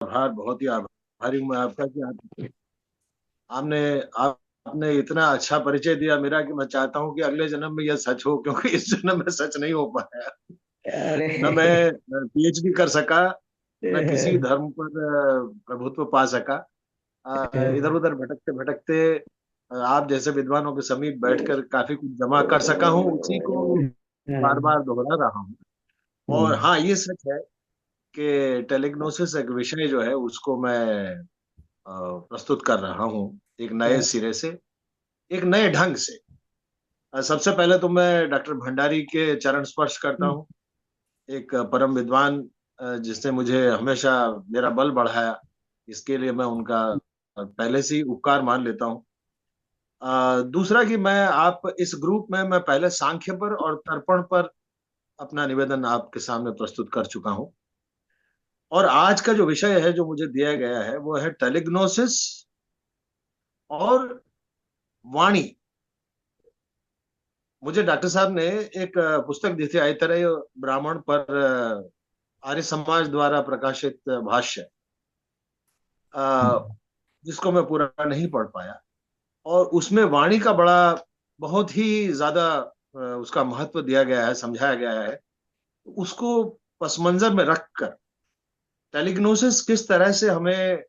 आभार, बहुत ही आभारी हूँ मैं आपका कि आपने आपने इतना अच्छा परिचय दिया मेरा कि मैं चाहता हूँ कि अगले जन्म में यह सच हो, क्योंकि इस जन्म में सच नहीं हो पाया। अरे न मैं पीएचडी कर सका, न किसी धर्म पर प्रभुत्व पा सका। इधर उधर भटकते भटकते आप जैसे विद्वानों के समीप बैठकर काफी कुछ जमा कर सका हूँ, उसी को बार बार दोहरा रहा हूँ। और हम्म, हाँ, ये सच है कि टेलिग्नोसिस एक विषय जो है उसको मैं प्रस्तुत कर रहा हूँ एक नए सिरे से, एक नए ढंग से। सबसे पहले तो मैं डॉक्टर भंडारी के चरण स्पर्श करता हूँ, एक परम विद्वान जिसने मुझे हमेशा मेरा बल बढ़ाया। इसके लिए मैं उनका पहले से ही उपकार मान लेता हूँ। दूसरा कि मैं आप इस ग्रुप में मैं पहले सांख्य पर और तर्पण पर अपना निवेदन आपके सामने प्रस्तुत कर चुका हूँ। और आज का जो विषय है जो मुझे दिया गया है वो है टेलिग्नोसिस और वाणी। मुझे डॉक्टर साहब ने एक पुस्तक दी थी, ऐतरेय ब्राह्मण पर आर्य समाज द्वारा प्रकाशित भाष्य, अ, जिसको मैं पूरा नहीं पढ़ पाया। और उसमें वाणी का बड़ा बहुत ही ज्यादा उसका महत्व दिया गया है, समझाया गया है। उसको पस मंजर में रखकर टेलिग्नोसिस किस तरह से हमें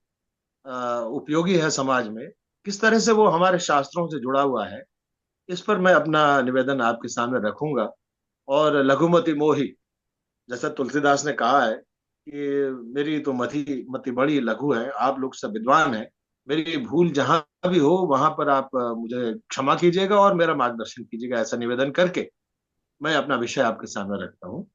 उपयोगी है समाज में, किस तरह से वो हमारे शास्त्रों से जुड़ा हुआ है, इस पर मैं अपना निवेदन आपके सामने रखूंगा। और लघुमति मोहि, जैसा तुलसीदास ने कहा है कि मेरी तो मति मति बड़ी लघु है, आप लोग सब विद्वान हैं, मेरी भूल जहां भी हो वहां पर आप मुझे क्षमा कीजिएगा और मेरा मार्गदर्शन कीजिएगा, ऐसा निवेदन करके मैं अपना विषय आपके सामने रखता हूँ।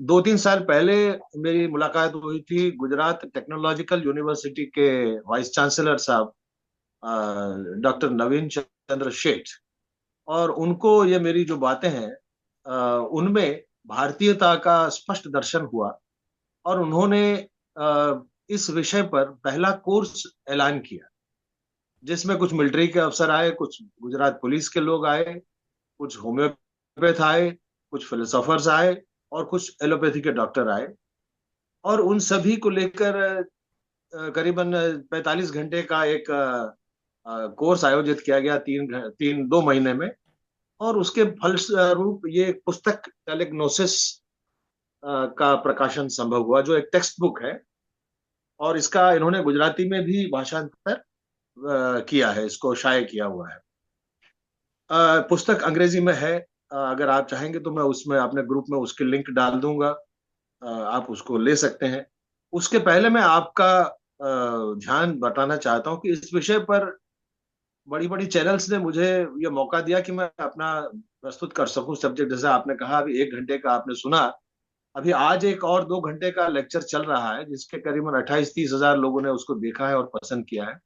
2-3 साल पहले मेरी मुलाकात हुई थी गुजरात टेक्नोलॉजिकल यूनिवर्सिटी के वाइस चांसलर साहब, डॉक्टर नवीन चंद्र शेठ। और उनको ये मेरी जो बातें हैं उनमें भारतीयता का स्पष्ट दर्शन हुआ। और उन्होंने इस विषय पर पहला कोर्स ऐलान किया, जिसमें कुछ मिलिट्री के अफसर आए, कुछ गुजरात पुलिस के लोग आए, कुछ होम्योपैथ आए, कुछ फिलोसोफर्स आए, और कुछ एलोपैथी के डॉक्टर आए। और उन सभी को लेकर करीबन 45 घंटे का एक कोर्स आयोजित किया गया, 2 महीने में। और उसके फलस्वरूप ये एक पुस्तक टेलिग्नोसिस का प्रकाशन संभव हुआ, जो एक टेक्स्ट बुक है। और इसका इन्होंने गुजराती में भी भाषांतर किया है, इसको शाये किया हुआ है। पुस्तक अंग्रेजी में है। अगर आप चाहेंगे तो मैं उसमें अपने ग्रुप में उसकी लिंक डाल दूंगा, आप उसको ले सकते हैं। उसके पहले मैं आपका ध्यान बटाना चाहता हूँ कि इस विषय पर बड़ी बड़ी चैनल्स ने मुझे ये मौका दिया कि मैं अपना प्रस्तुत कर सकूं सब्जेक्ट। जैसे आपने कहा अभी 1 घंटे का आपने सुना, अभी आज एक और 2 घंटे का लेक्चर चल रहा है जिसके करीबन 28-30 हजार लोगों ने उसको देखा है और पसंद किया है।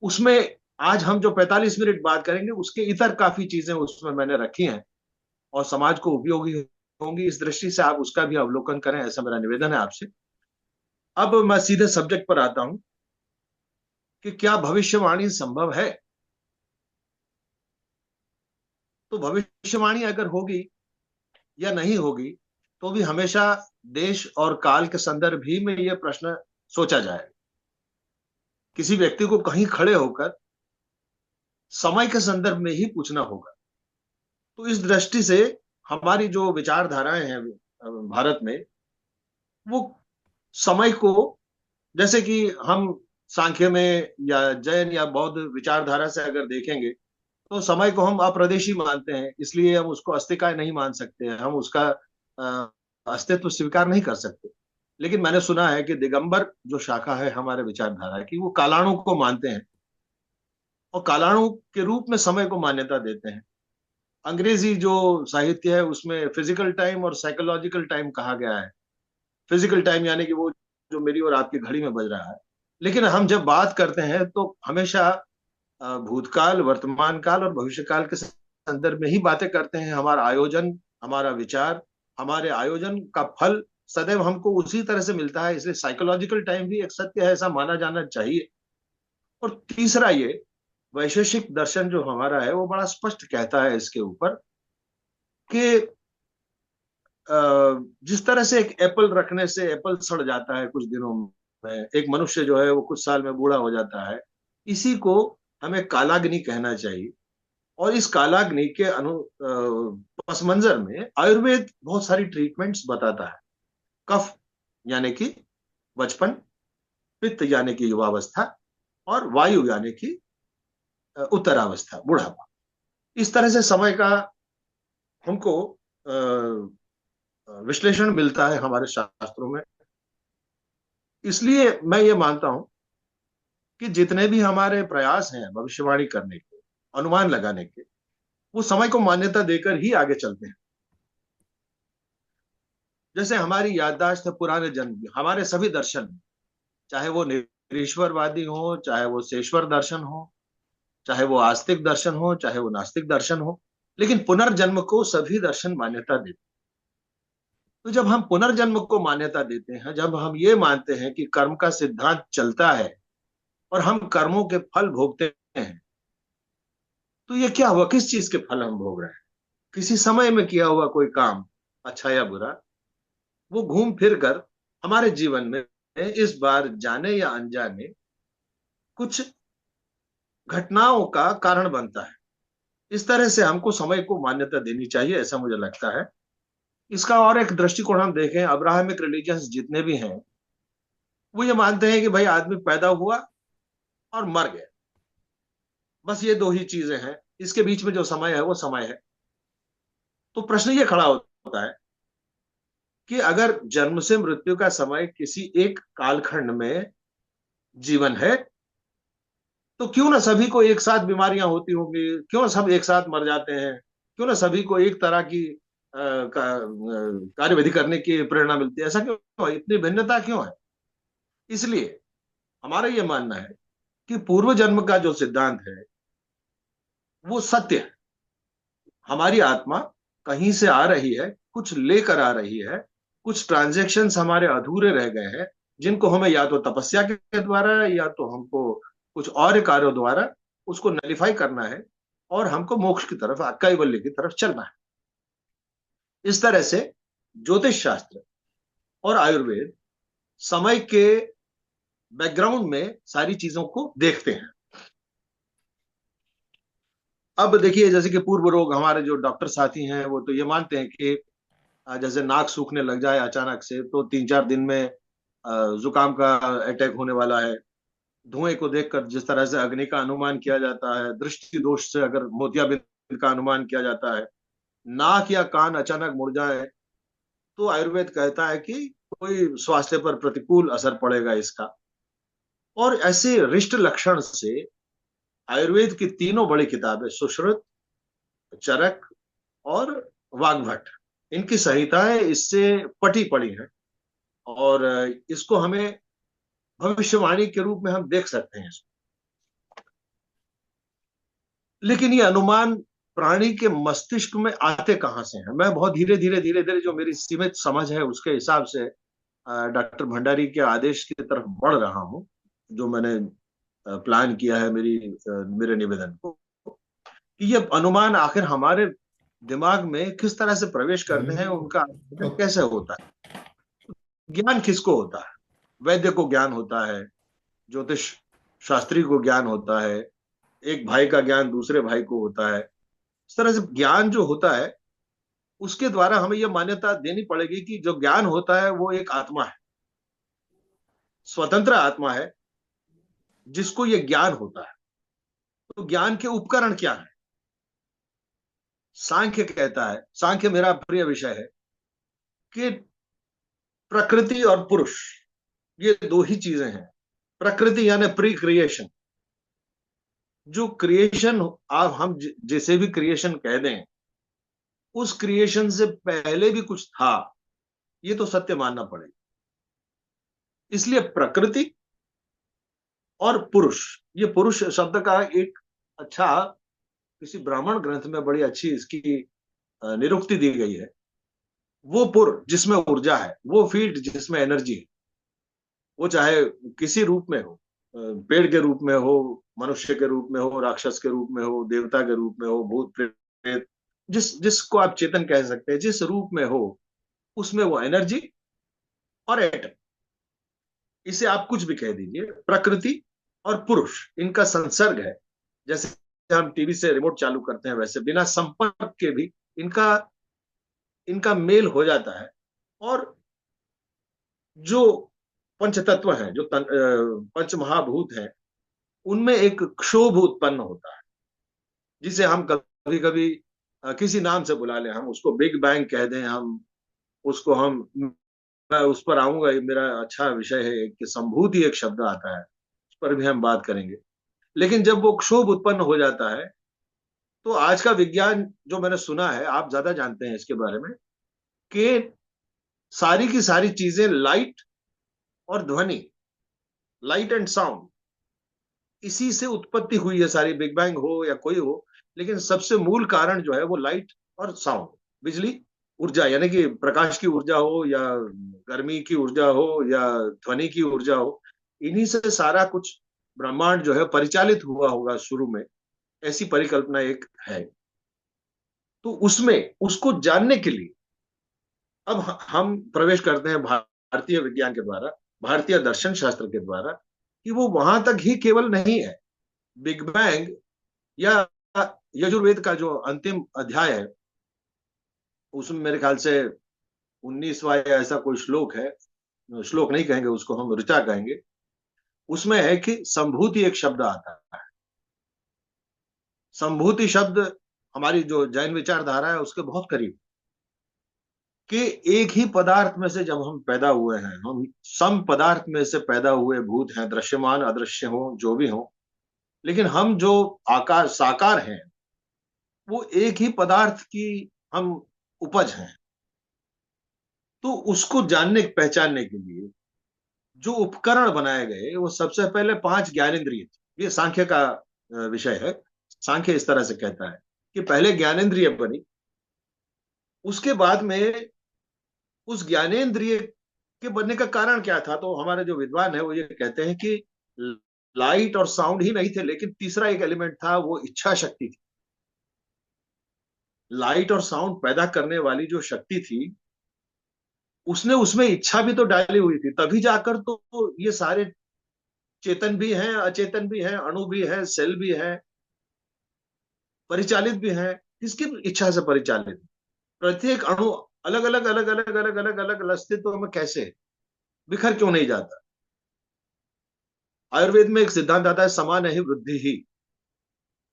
उसमें आज हम जो 45 मिनट बात करेंगे उसके इतर काफी चीजें उसमें मैंने रखी हैं और समाज को उपयोगी होंगी। इस दृष्टि से आप उसका भी अवलोकन करें, ऐसा मेरा निवेदन है आपसे। अब मैं सीधे सब्जेक्ट पर आता हूं कि क्या भविष्यवाणी संभव है। तो भविष्यवाणी अगर होगी या नहीं होगी, तो भी हमेशा देश और काल के संदर्भ ही में यह प्रश्न सोचा जाए। किसी व्यक्ति को कहीं खड़े होकर समय के संदर्भ में ही पूछना होगा। तो इस दृष्टि से हमारी जो विचारधाराएं हैं भारत में, वो समय को, जैसे कि हम सांख्य में या जैन या बौद्ध विचारधारा से अगर देखेंगे, तो समय को हम अप्रदेशी मानते हैं, इसलिए हम उसको अस्तिकाय नहीं मान सकते, हम उसका अस्तित्व स्वीकार नहीं कर सकते। लेकिन मैंने सुना है कि दिगंबर जो शाखा है हमारे विचारधारा की, वो कालाणु को मानते हैं और कालाणु के रूप में समय को मान्यता देते हैं। अंग्रेजी जो साहित्य है उसमें फिजिकल टाइम और साइकोलॉजिकल टाइम कहा गया है। फिजिकल टाइम यानी कि वो जो मेरी और आपकी घड़ी में बज रहा है। लेकिन हम जब बात करते हैं तो हमेशा भूतकाल, वर्तमान काल और भविष्य काल के संदर्भ में ही बातें करते हैं। हमारा आयोजन, हमारा विचार, हमारे आयोजन का फल सदैव हमको उसी तरह से मिलता है, इसलिए साइकोलॉजिकल टाइम भी एक सत्य है, ऐसा माना जाना चाहिए। और तीसरा, ये वैशेषिक दर्शन जो हमारा है वो बड़ा स्पष्ट कहता है इसके ऊपर कि जिस तरह से एक एप्पल रखने से एप्पल सड़ जाता है कुछ दिनों में, एक मनुष्य जो है वो कुछ साल में बूढ़ा हो जाता है, इसी को हमें कालाग्नि कहना चाहिए। और इस कालाग्नि के पस मंजर में आयुर्वेद बहुत सारी ट्रीटमेंट्स बताता है। कफ यानी कि बचपन, पित्त यानी कि युवावस्था, और वायु यानी कि उत्तरावस्था, बुढ़ापा। इस तरह से समय का हमको विश्लेषण मिलता है हमारे शास्त्रों में। इसलिए मैं ये मानता हूं कि जितने भी हमारे प्रयास हैं भविष्यवाणी करने के, अनुमान लगाने के, वो समय को मान्यता देकर ही आगे चलते हैं। जैसे हमारी याददाश्त है पुराने जन्म की, हमारे सभी दर्शन, चाहे वो निरीश्वरवादी हो, चाहे वो शेश्वर दर्शन हो, चाहे वो आस्तिक दर्शन हो, चाहे वो नास्तिक दर्शन हो, लेकिन पुनर्जन्म को सभी दर्शन मान्यता देते हैं। तो जब हम पुनर्जन्म को मान्यता देते हैं, जब हम ये मानते हैं कि कर्म का सिद्धांत चलता है और हम कर्मों के फल भोगते हैं, तो ये क्या हुआ, किस चीज के फल हम भोग रहे हैं? किसी समय में किया हुआ कोई काम, अच्छा या बुरा, वो घूम फिर कर हमारे जीवन में इस बार जाने या अनजाने कुछ घटनाओं का कारण बनता है। इस तरह से हमको समय को मान्यता देनी चाहिए, ऐसा मुझे लगता है। इसका और एक दृष्टिकोण हम देखें, अब्राहमिक रिलीजन्स जितने भी हैं, वो ये मानते हैं कि भाई आदमी पैदा हुआ और मर गया, बस ये दो ही चीजें हैं, इसके बीच में जो समय है वो समय है। तो प्रश्न ये खड़ा होता है कि अगर जन्म से मृत्यु का समय किसी एक कालखंड में जीवन है, तो क्यों ना सभी को एक साथ बीमारियां होती होंगी, क्यों ना सब एक साथ मर जाते हैं, क्यों ना सभी को एक तरह की कार्यविधि करने की प्रेरणा मिलती है? ऐसा क्यों है? इतनी भिन्नता क्यों है? इसलिए हमारा यह मानना है कि पूर्व जन्म का जो सिद्धांत है वो सत्य है। हमारी आत्मा कहीं से आ रही है, कुछ लेकर आ रही है, कुछ ट्रांजैक्शंस हमारे अधूरे रह गए हैं, जिनको हमें या तो तपस्या के द्वारा या तो हमको कुछ और कार्यों द्वारा उसको नलिफाई करना है, और हमको मोक्ष की तरफ, कैवल्य की तरफ चलना है। इस तरह से ज्योतिष शास्त्र और आयुर्वेद समय के बैकग्राउंड में सारी चीजों को देखते हैं। अब देखिए, जैसे कि पूर्व रोग, हमारे जो डॉक्टर साथी हैं वो तो ये मानते हैं कि जैसे नाक सूखने लग जाए अचानक से, तो 3-4 दिन में जुकाम का अटैक होने वाला है। धुएं को देखकर जिस तरह से अग्नि का अनुमान किया जाता है, दृष्टि दोष से अगर मोतियाबिंद का अनुमान किया जाता है, नाक या कान अचानक मुड़ जाए, तो आयुर्वेद कहता है कि कोई स्वास्थ्य पर प्रतिकूल असर पड़ेगा इसका। और ऐसे रिष्ट लक्षण से आयुर्वेद की तीनों बड़ी किताबें, सुश्रुत, चरक और वाग्भट, इनकी संहिताएं इससे पटी पड़ी हैं। और इसको हमें भविष्यवाणी के रूप में हम देख सकते हैं। लेकिन ये अनुमान प्राणी के मस्तिष्क में आते कहां से हैं? मैं बहुत धीरे धीरे जो मेरी सीमित समझ है उसके हिसाब से डॉक्टर भंडारी के आदेश की तरफ बढ़ रहा हूं, जो मैंने प्लान किया है मेरे निवेदन को, कि ये अनुमान आखिर हमारे दिमाग में किस तरह से प्रवेश करते हैं, उनका कैसे होता है। ज्ञान किसको होता है? वैद्य को ज्ञान होता है, ज्योतिष शास्त्री को ज्ञान होता है, एक भाई का ज्ञान दूसरे भाई को होता है। इस तरह से ज्ञान जो होता है, उसके द्वारा हमें यह मान्यता देनी पड़ेगी कि जो ज्ञान होता है वो एक आत्मा है, स्वतंत्र आत्मा है, जिसको ये ज्ञान होता है। तो ज्ञान के उपकरण क्या है? सांख्य कहता है, सांख्य मेरा प्रिय विषय है, कि प्रकृति और पुरुष, ये दो ही चीजें हैं। प्रकृति यानी प्री क्रिएशन, जो क्रिएशन आप हम जिसे भी क्रिएशन कह दें, उस क्रिएशन से पहले भी कुछ था, ये तो सत्य मानना पड़ेगा। इसलिए प्रकृति और पुरुष, ये पुरुष शब्द का एक अच्छा, किसी ब्राह्मण ग्रंथ में बड़ी अच्छी इसकी निरुक्ति दी गई है। वो पुर जिसमें ऊर्जा है, वो फील्ड जिसमें एनर्जी है, वो चाहे किसी रूप में हो, पेड़ के रूप में हो, मनुष्य के रूप में हो, राक्षस के रूप में हो, देवता के रूप में हो, भूत प्रेत, जिसको आप चेतन कह सकते हैं, जिस रूप में हो, उसमें वो एनर्जी और एटम, इसे आप कुछ भी कह दीजिए, प्रकृति और पुरुष इनका संसर्ग है। जैसे हम टीवी से रिमोट चालू करते हैं, वैसे बिना संपर्क के भी इनका इनका मेल हो जाता है। और जो पंच तत्व हैं, जो पंच महाभूत हैं, उनमें एक क्षोभ उत्पन्न होता है, जिसे हम कभी कभी किसी नाम से बुला लें, हम उसको बिग बैंग कह दें, हम उसको हम मैं उस पर आऊंगा, ये मेरा अच्छा विषय है कि संभूति एक शब्द आता है, उस पर भी हम बात करेंगे। लेकिन जब वो क्षोभ उत्पन्न हो जाता है, तो आज का विज्ञान जो मैंने सुना है, आप ज्यादा जानते हैं इसके बारे में, कि सारी की सारी चीजें लाइट और ध्वनि, लाइट एंड साउंड, इसी से उत्पत्ति हुई है सारी, बिग बैंग हो या कोई हो। लेकिन सबसे मूल कारण जो है वो लाइट और साउंड, बिजली, ऊर्जा, यानी कि प्रकाश की ऊर्जा हो या गर्मी की ऊर्जा हो या ध्वनि की ऊर्जा हो, इन्हीं से सारा कुछ ब्रह्मांड जो है परिचालित हुआ होगा शुरू में, ऐसी परिकल्पना एक है। तो उसमें उसको जानने के लिए अब हम प्रवेश करते हैं भारतीय विज्ञान के द्वारा, भारतीय दर्शन शास्त्र के द्वारा, कि वो वहां तक ही केवल नहीं है। बिग बैंग या यजुर्वेद का जो अंतिम अध्याय है, उसमें मेरे ख्याल से 19वां या ऐसा कोई श्लोक है, श्लोक नहीं कहेंगे उसको, हम ऋचा कहेंगे। उसमें है कि संभूति एक शब्द आता है। संभूति शब्द हमारी जो जैन विचारधारा है उसके बहुत करीब, कि एक ही पदार्थ में से जब हम पैदा हुए हैं, हम सम पदार्थ में से पैदा हुए भूत हैं, दृश्यमान अदृश्य हो जो भी हो, लेकिन हम जो आकार साकार हैं, वो एक ही पदार्थ की हम उपज हैं। तो उसको जानने पहचानने के लिए जो उपकरण बनाए गए, वो सबसे पहले 5 ज्ञानेंद्रिय थे। ये सांख्य का विषय है। सांख्य इस तरह से कहता है कि पहले ज्ञानेंद्रिय बनी, उसके बाद में उस ज्ञानेंद्रिय के बनने का कारण क्या था, तो हमारे जो विद्वान है वो ये कहते हैं कि लाइट और साउंड ही नहीं थे, लेकिन तीसरा एक एलिमेंट था, वो इच्छा शक्ति थी। लाइट और साउंड पैदा करने वाली जो शक्ति थी, उसने उसमें इच्छा भी तो डाली हुई थी, तभी जाकर तो ये सारे चेतन भी हैं, अचेतन भी हैं, अणु भी है, सेल भी है, परिचालित भी है। किसकी इच्छा से परिचालित? प्रत्येक अणु अलग अलग अलग अलग अलग अलग अलग अस्तित्व में कैसे बिखर क्यों नहीं जाता? आयुर्वेद में एक सिद्धांत आता है, समान ही वृद्धि ही।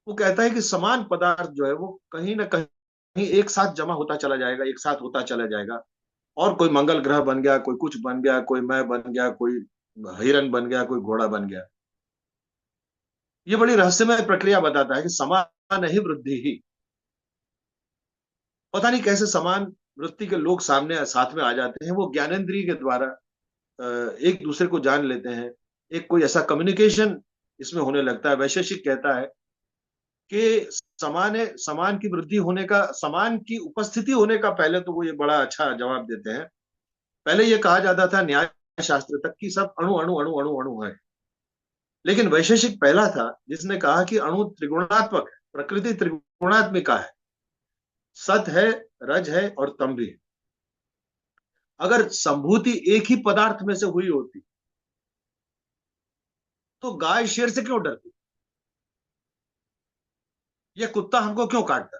वो कहता है कि समान पदार्थ जो है वो कहीं ना कहीं एक साथ जमा होता चला जाएगा, एक साथ होता चला जाएगा, और कोई मंगल ग्रह बन गया, कोई कुछ बन गया, कोई मैं बन गया, कोई हिरन बन गया, कोई घोड़ा बन गया। ये बड़ी रहस्यमय प्रक्रिया बताता है कि समान ही वृद्धि ही। पता नहीं कैसे समान वृत्ति के लोग सामने साथ में आ जाते हैं, वो ज्ञानेंद्रिय के द्वारा एक दूसरे को जान लेते हैं। एक कोई ऐसा कम्युनिकेशन इसमें होने लगता है। वैशेषिक कहता है कि समान की वृद्धि होने का, समान की उपस्थिति होने का, पहले तो वो ये बड़ा अच्छा जवाब देते हैं। पहले ये कहा जाता था न्याय शास्त्र तक कि सब अणु अणु अणु अणु अणु है, लेकिन वैशेषिक पहला था जिसने कहा कि अणु त्रिगुणात्मक है, प्रकृति त्रिगुणात्मिका है, सत है, रज है और तम भी है। अगर संभूति एक ही पदार्थ में से हुई होती, तो गाय शेर से क्यों डरती? ये कुत्ता हमको क्यों काटता?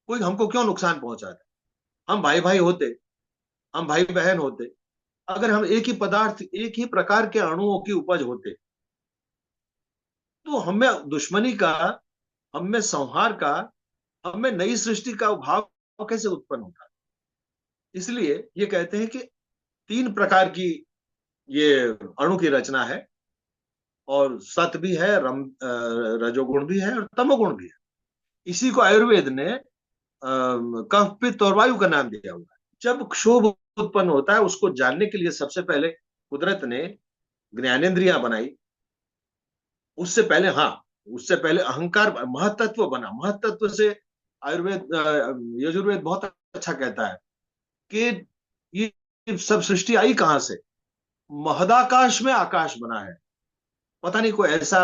कोई हमको क्यों नुकसान पहुंचाता? हम भाई भाई होते, हम भाई बहन होते, अगर हम एक ही पदार्थ, एक ही प्रकार के अणुओं की उपज होते, तो हमें दुश्मनी का, हमें संहार का, हमें नई सृष्टि का भाव कैसे उत्पन्न होता? इसलिए ये कहते हैं कि 3 प्रकार की ये अणु की रचना है, और सत भी है, रजोगुण भी है और तमोगुण भी है। इसी को आयुर्वेद ने कफ, पित्त और वायु का नाम दिया हुआ है। जब क्षोभ उत्पन्न होता है, उसको जानने के लिए सबसे पहले कुदरत ने ज्ञानेंद्रियां बनाई। उससे पहले, हाँ, उससे पहले अहंकार महतत्व बना। महतत्व से आयुर्वेद यजुर्वेद बहुत अच्छा कहता है कि ये सब सृष्टि आई कहां से? महदाकाश में आकाश बना है। पता नहीं कोई ऐसा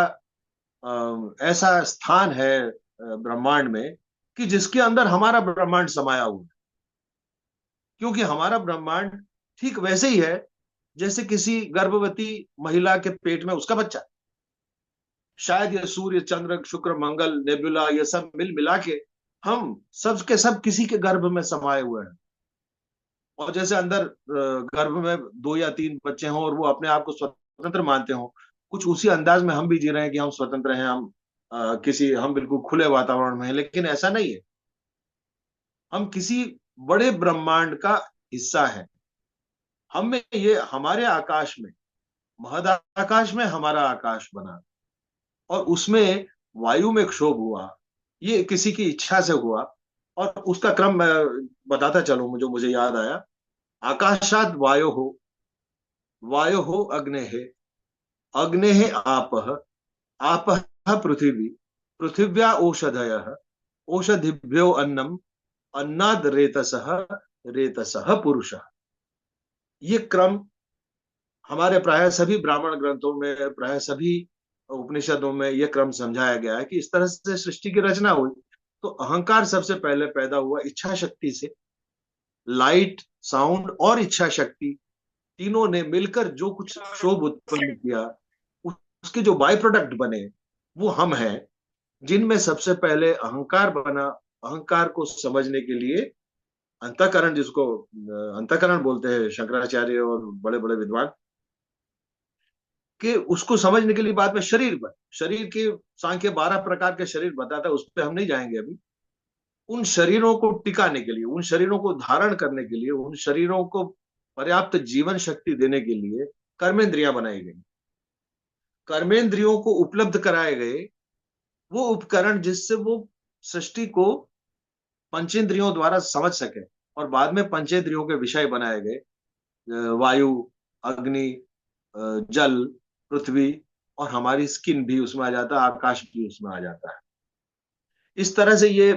ऐसा स्थान है ब्रह्मांड में कि जिसके अंदर हमारा ब्रह्मांड समाया हुआ है। क्योंकि हमारा ब्रह्मांड ठीक वैसे ही है जैसे किसी गर्भवती महिला के पेट में उसका बच्चा। शायद ये सूर्य, चंद्र, शुक्र, मंगल, नेबुला, ये सब मिल मिला के हम सब के सब किसी के गर्भ में समाये हुए हैं। और जैसे अंदर गर्भ में 2 या 3 बच्चे हों और वो अपने आप को स्वतंत्र मानते हों, कुछ उसी अंदाज में हम भी जी रहे हैं कि हम स्वतंत्र हैं, हम बिल्कुल खुले वातावरण में हैं, लेकिन ऐसा नहीं है। हम किसी बड़े ब्रह्मांड का हिस्सा है। हमें ये हमारे आकाश में, महद आकाश में हमारा आकाश बना, और उसमें वायु में क्षोभ हुआ, ये किसी की इच्छा से हुआ। और उसका क्रम मैं बताता चलूं, मुझे याद आया। आकाशात वायो हो अग्ने आपः आपः पृथिवी पृथिव्या औषधयः औषधिभ्यो अन्नम अन्नाद रेतसः रेतसः पुरुषः। ये क्रम हमारे प्राय सभी ब्राह्मण ग्रंथों में, प्राय सभी उपनिषदों में यह क्रम समझाया गया है कि इस तरह से सृष्टि की रचना हुई। तो अहंकार सबसे पहले पैदा हुआ इच्छा शक्ति से। लाइट, साउंड और इच्छा शक्ति तीनों ने मिलकर जो कुछ क्षोभ उत्पन्न किया, उसके जो बाय प्रोडक्ट बने वो हम हैं, जिनमें सबसे पहले अहंकार बना। अहंकार को समझने के लिए अंतःकरण, जिसको अंतःकरण बोलते हैं शंकराचार्य और बड़े बड़े विद्वान, कि उसको समझने के लिए बाद में शरीर बने। शरीर के सांख्य 12 प्रकार के शरीर बताता है, उस पर हम नहीं जाएंगे अभी। उन शरीरों को टिकाने के लिए, उन शरीरों को धारण करने के लिए, उन शरीरों को पर्याप्त जीवन शक्ति देने के लिए कर्मेंद्रियां बनाई गई। कर्मेंद्रियों को उपलब्ध कराए गए वो उपकरण जिससे वो सृष्टि को पंचेंद्रियों द्वारा समझ सके। और बाद में पंचेंद्रियों के विषय बनाए गए, वायु, अग्नि, जल, पृथ्वी, और हमारी स्किन भी उसमें आ जाता है, आकाश भी उसमें आ जाता है। इस तरह से ये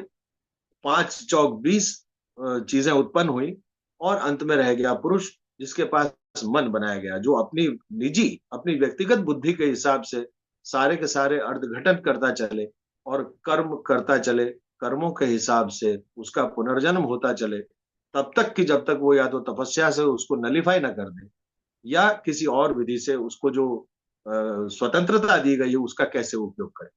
5 चौक 20 चीजें उत्पन्न हुई, और अंत में रह गया पुरुष, जिसके पास मन बनाया गया, जो अपनी व्यक्तिगत बुद्धि के हिसाब से सारे के सारे अर्धघटन करता चले और कर्म करता चले। कर्मों के हिसाब से उसका पुनर्जन्म होता चले, तब तक कि जब तक वो या तो तपस्या से उसको नलीफाई ना कर दे, या किसी और विधि से उसको जो स्वतंत्रता दी गई है उसका कैसे उपयोग करे।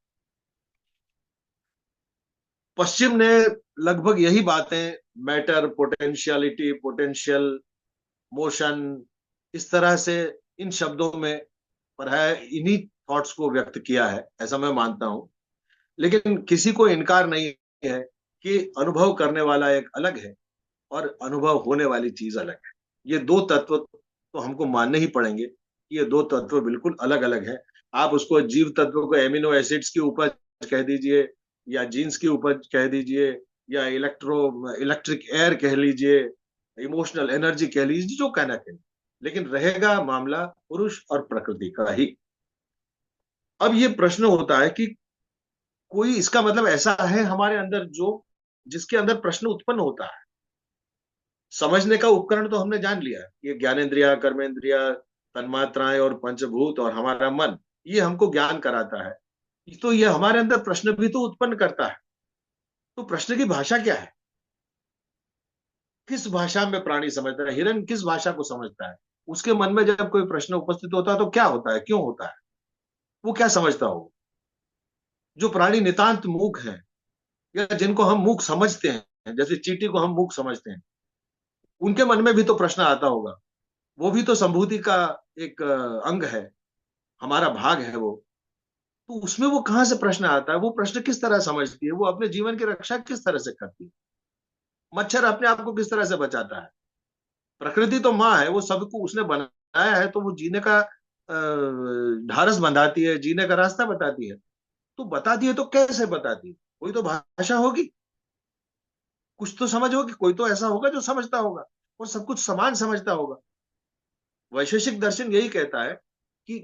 पश्चिम ने लगभग यही बातें, मैटर, पोटेंशियलिटी, पोटेंशियल, मोशन, इस तरह से इन शब्दों में पढ़ाया, इन्हीं थॉट्स को व्यक्त किया है, ऐसा मैं मानता हूं। लेकिन किसी को इनकार नहीं है कि अनुभव करने वाला एक अलग है और अनुभव होने वाली चीज अलग है। ये दो तत्व तो हमको मानने ही पड़ेंगे, ये दो तत्व बिल्कुल अलग अलग है। आप उसको जीव तत्व को एमिनो एसिड्स की उपज कह दीजिए, या जीन्स की उपज कह दीजिए, या इलेक्ट्रिक एयर कह लीजिए, इमोशनल एनर्जी कह लीजिए, जो कहना कहें, लेकिन रहेगा मामला पुरुष और प्रकृति का ही। अब ये प्रश्न होता है कि कोई, इसका मतलब ऐसा है हमारे अंदर जो, जिसके अंदर प्रश्न उत्पन्न होता है। समझने का उपकरण तो हमने जान लिया, ये ज्ञानेन्द्रिया, कर्मेंद्रिया, तन्मात्राएं और पंचभूत और हमारा मन, ये हमको ज्ञान कराता है। तो ये हमारे अंदर प्रश्न भी तो उत्पन्न करता है। तो प्रश्न की भाषा क्या है? किस भाषा में प्राणी समझता है? हिरन किस भाषा को समझता है? उसके मन में जब कोई प्रश्न उपस्थित होता है तो क्या होता है, क्यों होता है, वो क्या समझता हो? जो प्राणी नितांत मूक है, या जिनको हम मूक समझते हैं, जैसे चींटी को हम मूक समझते हैं, उनके मन में भी तो प्रश्न आता होगा। वो भी तो संभूति का एक अंग है, हमारा भाग है वो। तो उसमें वो कहां से प्रश्न आता है? वो प्रश्न किस तरह समझती है? वो अपने जीवन की रक्षा किस तरह से करती है? मच्छर अपने आप को किस तरह से बचाता है? प्रकृति तो माँ है, वो सबको उसने बनाया है, तो वो जीने का ढारस बंधाती है, जीने का रास्ता बताती है। तो बताती है तो कैसे बताती है? कोई तो भाषा होगी, कुछ तो समझ होगी, कोई तो ऐसा होगा जो समझता होगा और सब कुछ समान समझता होगा। वैशेषिक दर्शन यही कहता है कि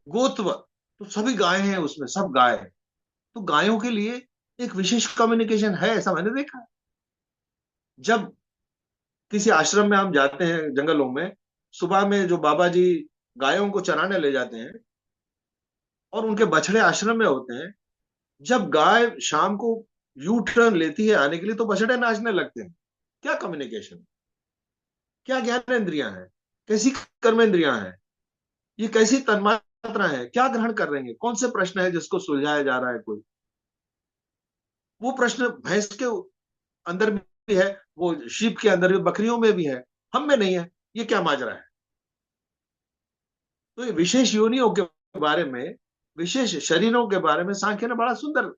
गोत्व, तो सभी गाय हैं उसमें, सब गाय है। तो गायों के लिए एक विशेष कम्युनिकेशन है, ऐसा मैंने देखा है। जब किसी आश्रम में हम जाते हैं जंगलों में, सुबह में जो बाबा जी गायों को चराने ले जाते हैं और उनके बछड़े आश्रम में होते हैं, जब गाय शाम को यू टर्न लेती है आने के लिए, तो बछड़े नाचने लगते हैं। क्या कम्युनिकेशन, क्या ज्ञानेंद्रियां हैं, कैसी कर्मेंद्रियां हैं, ये कैसी तन्मात्रा है, क्या ग्रहण कर रही है, कौन से प्रश्न है जिसको सुलझाया जा रहा है कोई। वो प्रश्न भैंस के अंदर भी है, वो शीप के अंदर भी, बकरियों में भी है, हम में नहीं है। ये क्या माजरा है। तो ये विशेष योनियों के बारे में, विशेष शरीरों के बारे में सांख्य ने बड़ा सुंदर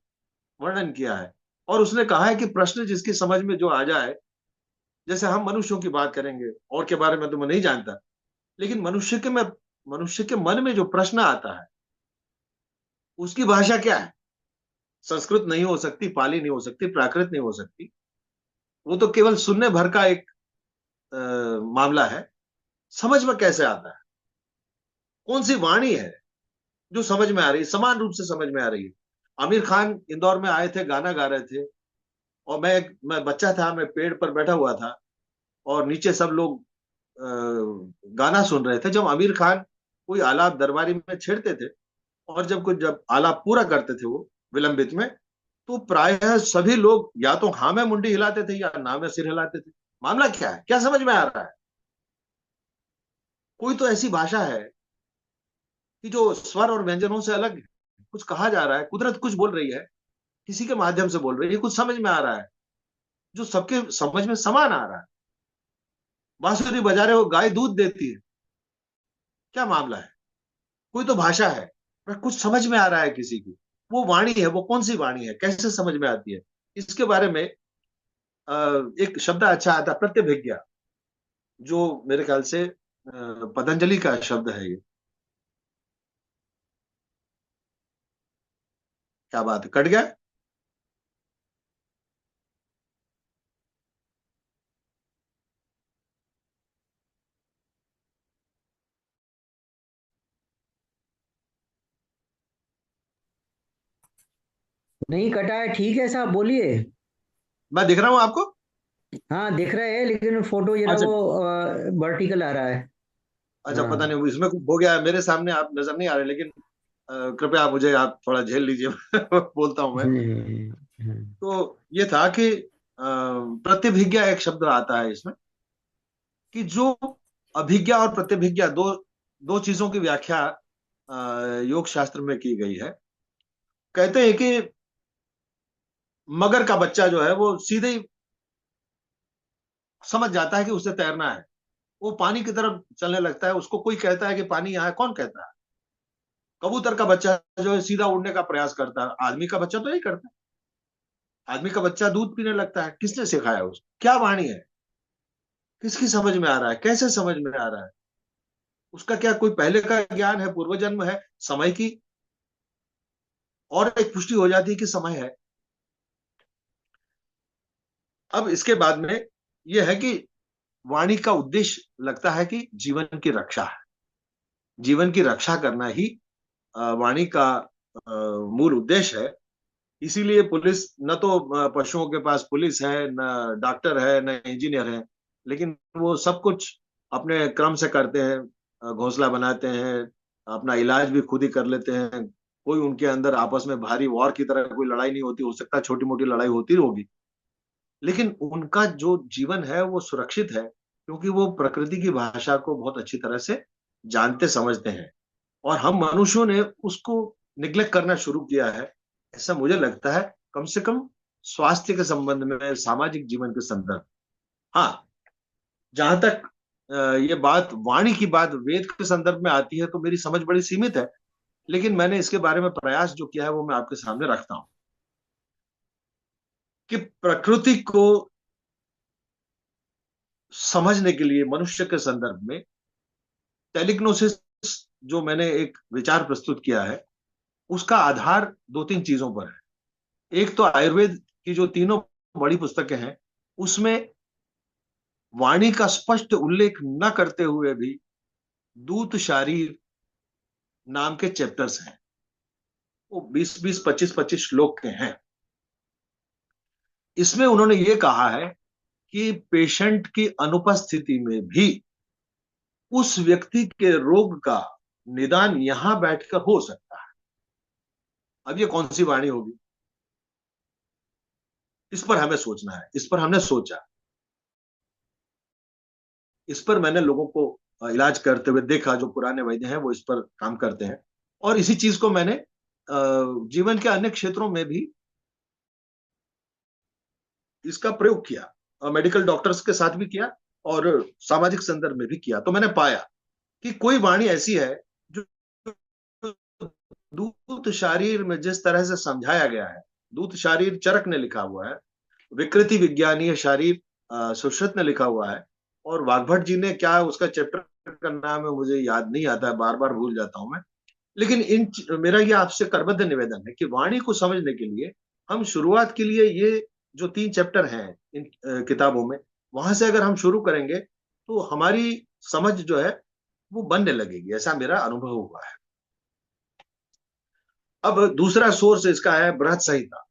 वर्णन किया है। और उसने कहा है कि प्रश्न जिसकी समझ में जो आ जाए, जैसे हम मनुष्यों की बात करेंगे, और के बारे में तो मैं नहीं जानता, लेकिन मनुष्य के मन में जो प्रश्न आता है, उसकी भाषा क्या है। संस्कृत नहीं हो सकती, पाली नहीं हो सकती, प्राकृत नहीं हो सकती। वो तो केवल सुनने भर का एक अ, मामला है। समझ में कैसे आता है, कौन सी वाणी है जो समझ में आ रही है, समान रूप से समझ में आ रही है। आमिर खान इंदौर में आए थे, गाना गा रहे थे, और मैं बच्चा था, मैं पेड़ पर बैठा हुआ था, और नीचे सब लोग गाना सुन रहे थे। जब आमिर खान कोई आलाप दरबारी में छेड़ते थे, और जब आलाप पूरा करते थे वो विलंबित में, तो प्रायः सभी लोग या तो हाँ में मुंडी हिलाते थे या ना में सिर हिलाते थे। मामला क्या है, क्या समझ में आ रहा है। कोई तो ऐसी भाषा है कि जो स्वर और व्यंजनों से अलग है। कुछ कहा जा रहा है, कुदरत कुछ बोल रही है, किसी के माध्यम से बोल रही है, कुछ समझ में आ रहा है, जो सबके समझ में समान आ रहा है। बांसुरी बजा रहे हो, गाय दूध देती है, क्या मामला है। कोई तो भाषा है, पर कुछ समझ में आ रहा है किसी की। वो वाणी है, वो कौन सी वाणी है, कैसे समझ में आती है। इसके बारे में एक शब्द अच्छा आता है, प्रत्यभिज्ञा, जो मेरे ख्याल से पतंजलि का शब्द है ये। क्या बात है, कट गया। नहीं कटा है, ठीक है साहब, बोलिए। मैं दिख रहा हूं आपको। हाँ दिख रहा है, लेकिन फोटो जरा अच्छा। वो वर्टिकल आ रहा है। अच्छा, पता हाँ। नहीं इसमें कुछ हो गया है, मेरे सामने आप नजर नहीं आ रहे, लेकिन कृपया आप मुझे, आप थोड़ा झेल लीजिए। बोलता हूं मैं। हम्म। तो ये था कि प्रतिभिज्ञा एक शब्द आता है इसमें, कि जो अभिज्ञा और प्रतिभिज्ञा, दो दो चीजों की व्याख्या योग शास्त्र में की गई है। कहते हैं कि मगर का बच्चा जो है वो सीधे ही समझ जाता है कि उसे तैरना है। वो पानी की तरफ चलने लगता है। उसको कोई कहता है कि पानी यहाँ है, कौन कहता है। कबूतर का बच्चा जो है सीधा उड़ने का प्रयास करता है। आदमी का बच्चा तो यही करता है। आदमी का बच्चा दूध पीने लगता है, किसने सिखाया उसको, क्या वाणी है, किसकी समझ में आ रहा है, कैसे समझ में आ रहा है। उसका क्या कोई पहले का ज्ञान है, पूर्व जन्म है, समय की। और एक पुष्टि हो जाती है कि समय है। अब इसके बाद में यह है कि वाणी का उद्देश्य लगता है कि जीवन की रक्षा है। जीवन की रक्षा करना ही वाणी का मूल उद्देश्य है। इसीलिए पुलिस, न तो पशुओं के पास पुलिस है, न डॉक्टर है, न इंजीनियर है, लेकिन वो सब कुछ अपने क्रम से करते हैं। घोंसला बनाते हैं, अपना इलाज भी खुद ही कर लेते हैं। कोई उनके अंदर आपस में भारी वॉर की तरह कोई लड़ाई नहीं होती। हो सकता है छोटी मोटी लड़ाई होती होगी, लेकिन उनका जो जीवन है वो सुरक्षित है, क्योंकि वो प्रकृति की भाषा को बहुत अच्छी तरह से जानते समझते हैं। और हम मनुष्यों ने उसको निग्लेक्ट करना शुरू किया है, ऐसा मुझे लगता है। कम से कम स्वास्थ्य के संबंध में, सामाजिक जीवन के संदर्भ। हाँ, जहां तक ये बात, वाणी की बात वेद के संदर्भ में आती है, तो मेरी समझ बड़ी सीमित है। लेकिन मैंने इसके बारे में प्रयास जो किया है वो मैं आपके सामने रखता हूं, कि प्रकृति को समझने के लिए मनुष्य के संदर्भ में टेलिग्नोसिस, जो मैंने एक विचार प्रस्तुत किया है, उसका आधार दो तीन चीजों पर है। एक तो आयुर्वेद की जो तीनों बड़ी पुस्तकें हैं, उसमें वाणी का स्पष्ट उल्लेख न करते हुए भी दूत शारीर नाम के चैप्टर्स हैं। वो 20-20, 25-25 श्लोक के हैं। इसमें उन्होंने ये कहा है कि पेशेंट की अनुपस्थिति में भी उस व्यक्ति के रोग का निदान यहां बैठकर हो सकता है। अब ये कौन सी वाणी होगी, इस पर हमें सोचना है। इस पर हमने सोचा। इस पर मैंने लोगों को इलाज करते हुए देखा, जो पुराने वैद्य हैं वो इस पर काम करते हैं। और इसी चीज को मैंने जीवन के अन्य क्षेत्रों में भी इसका प्रयोग किया, मेडिकल डॉक्टर्स के साथ भी किया और सामाजिक संदर्भ में भी किया। तो मैंने पाया कि कोई वाणी ऐसी है जो दूत शारीर में जिस तरह से समझाया गया है, दूत शारीर चरक ने लिखा हुआ है, विकृति विज्ञानीय शारीर सुश्रुत ने लिखा हुआ है, और वाग्भट जी ने, क्या उसका चैप्टर का नाम है मुझे याद नहीं आता है, बार बार भूल जाता हूं मैं। लेकिन मेरा ये आपसे करबद्ध निवेदन है कि वाणी को समझने के लिए हम शुरुआत के लिए ये जो 3 चैप्टर हैं इन किताबों में, वहां से अगर हम शुरू करेंगे तो हमारी समझ जो है वो बनने लगेगी, ऐसा मेरा अनुभव हुआ है। अब दूसरा सोर्स इसका है बृहत संहिता,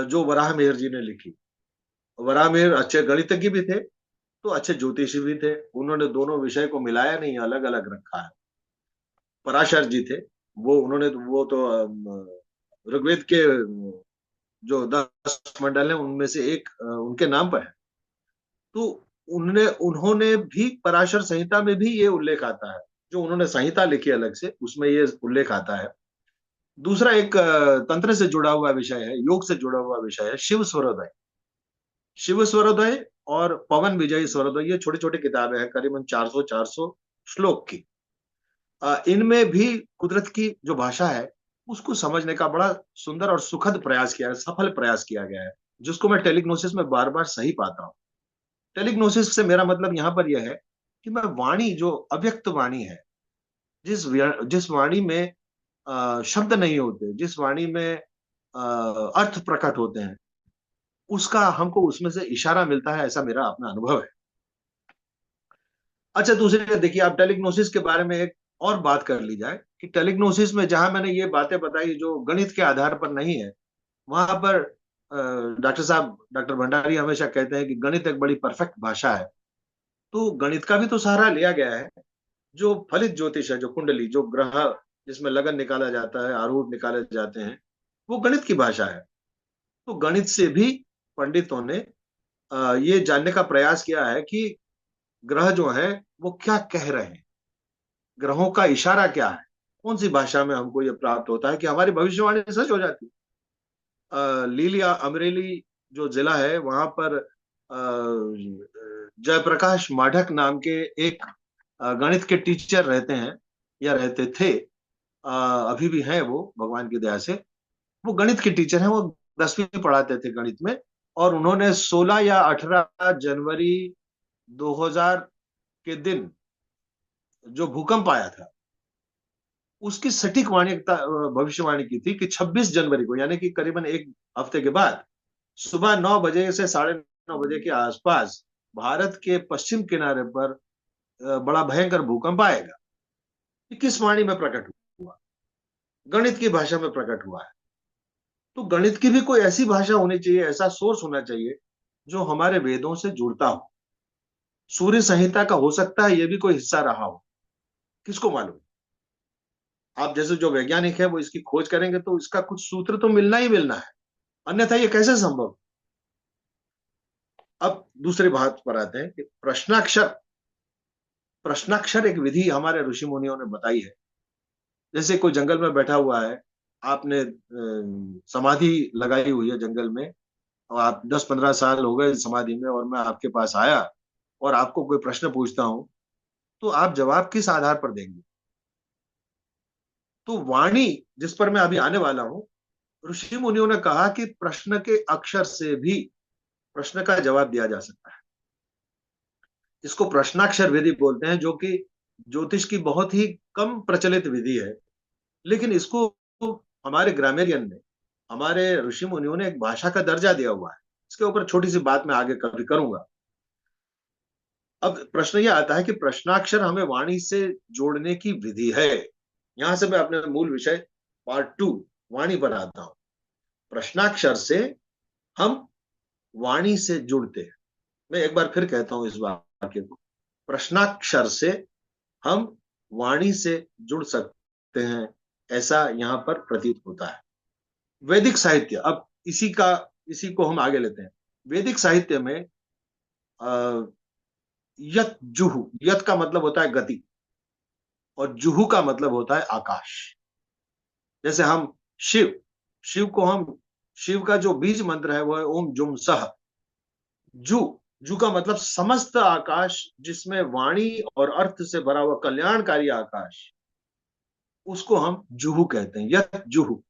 जो वराह मिहिर जी ने लिखी। वराह मिहिर अच्छे गणितज्ञ भी थे, तो अच्छे ज्योतिषी भी थे। उन्होंने दोनों विषय को मिलाया नहीं, अलग अलग रखा है। पराशर जी थे, वो तो ऋग्वेद के जो 10 मंडल हैं उनमें से एक उनके नाम पर है। तो उन्होंने भी पराशर संहिता में भी ये उल्लेख आता है, जो उन्होंने संहिता लिखी अलग से, उसमें ये उल्लेख आता है। दूसरा एक तंत्र से जुड़ा हुआ विषय है, योग से जुड़ा हुआ विषय है, शिव स्वरोदय। शिव स्वरोदय और पवन विजयी स्वरोदय, ये छोटी छोटी किताबें हैं, करीबन 400 श्लोक की। इनमें भी कुदरत की जो भाषा है उसको समझने का बड़ा सुंदर और सुखद प्रयास किया है, सफल प्रयास किया गया है, जिसको मैं टेलिग्नोसिस में बार बार सही पाता हूँ। टेलिग्नोसिस से मेरा मतलब यहाँ पर यह है कि मैं वाणी, जो अव्यक्त वाणी है, जिस वाणी में शब्द नहीं होते, जिस वाणी में अर्थ प्रकट होते हैं, उसका हमको उसमें से इशारा मिलता है, ऐसा मेरा अपना अनुभव है। अच्छा, दूसरी देखिए, आप टेलिग्नोसिस के बारे में एक और बात कर ली जाए कि टेलिग्नोसिस में जहां मैंने ये बातें बताई जो गणित के आधार पर नहीं है, वहां पर डॉक्टर साहब, डॉक्टर भंडारी हमेशा कहते हैं कि गणित एक बड़ी परफेक्ट भाषा है। तो गणित का भी तो सहारा लिया गया है। जो फलित ज्योतिष है, जो कुंडली, जो ग्रह, जिसमें लगन निकाला जाता है, आरूढ़ निकाले जाते हैं, वो गणित की भाषा है। तो गणित से भी पंडितों ने ये जानने का प्रयास किया है कि ग्रह जो है वो क्या कह रहे हैं, ग्रहों का इशारा क्या है, कौन सी भाषा में हमको ये प्राप्त होता है कि हमारी भविष्यवाणी सच हो जाती है। लीलिया अमरेली जो जिला है, वहां पर जयप्रकाश माढ़क नाम के एक गणित के टीचर रहते हैं, या रहते थे, अभी भी हैं वो, भगवान की दया से। वो गणित के टीचर हैं, वो 10वीं पढ़ाते थे गणित में। और उन्होंने 16 या 18 जनवरी 2000 के दिन जो भूकंप आया था, उसकी सटीक भविष्यवाणी की थी कि 26 जनवरी को, यानी कि करीबन एक हफ्ते के बाद, सुबह 9 बजे से 9:30 बजे के आसपास भारत के पश्चिम किनारे पर बड़ा भयंकर भूकंप आएगा। ये किस वाणी में प्रकट हुआ? गणित की भाषा में प्रकट हुआ है। तो गणित की भी कोई ऐसी भाषा होनी चाहिए, ऐसा सोर्स होना चाहिए जो हमारे वेदों से जुड़ता हो। सूर्य संहिता का हो सकता है ये भी कोई हिस्सा रहा हो, किसको मालूम। आप जैसे जो वैज्ञानिक है वो इसकी खोज करेंगे तो इसका कुछ सूत्र तो मिलना ही मिलना है, अन्यथा ये कैसे संभव। अब दूसरी बात पर आते हैं कि प्रश्नाक्षर। प्रश्नाक्षर एक विधि हमारे ऋषि मुनियों ने बताई है। जैसे कोई जंगल में बैठा हुआ है, आपने समाधि लगाई हुई है जंगल में, और आप 10-15 साल हो गए समाधि में, और मैं आपके पास आया और आपको कोई प्रश्न पूछता हूं, तो आप जवाब किस आधार पर देंगे? तो वाणी, जिस पर मैं अभी आने वाला हूं, ऋषि मुनियों ने कहा कि प्रश्न के अक्षर से भी प्रश्न का जवाब दिया जा सकता है। इसको प्रश्नाक्षर विधि बोलते हैं, जो कि ज्योतिष की बहुत ही कम प्रचलित विधि है। लेकिन इसको हमारे ग्रामेरियन ने, हमारे ऋषि मुनियों ने एक भाषा का दर्जा दिया हुआ है। इसके ऊपर छोटी सी बात मैं आगे कभी करूंगा। अब प्रश्न यह आता है कि प्रश्नाक्षर हमें वाणी से जोड़ने की विधि है। यहां से मैं अपने मूल विषय पार्ट 2 वाणी पर आता हूं। प्रश्नाक्षर से हम वाणी से जुड़ते हैं। मैं एक बार फिर कहता हूं इस वाक्य को, प्रश्नाक्षर से हम वाणी से जुड़ सकते हैं, ऐसा यहां पर प्रतीत होता है। वैदिक साहित्य, अब इसी को हम आगे लेते हैं। वैदिक साहित्य में यत जुहु, यत का मतलब होता है गति और जुहू का मतलब होता है आकाश। जैसे हम शिव, शिव को हम, शिव का जो बीज मंत्र है वो है ओम जुम सह। जू, जू का मतलब समस्त आकाश, जिसमें वाणी और अर्थ से भरा हुआ कल्याणकारी आकाश, उसको हम जुहू कहते हैं। यत जुहू,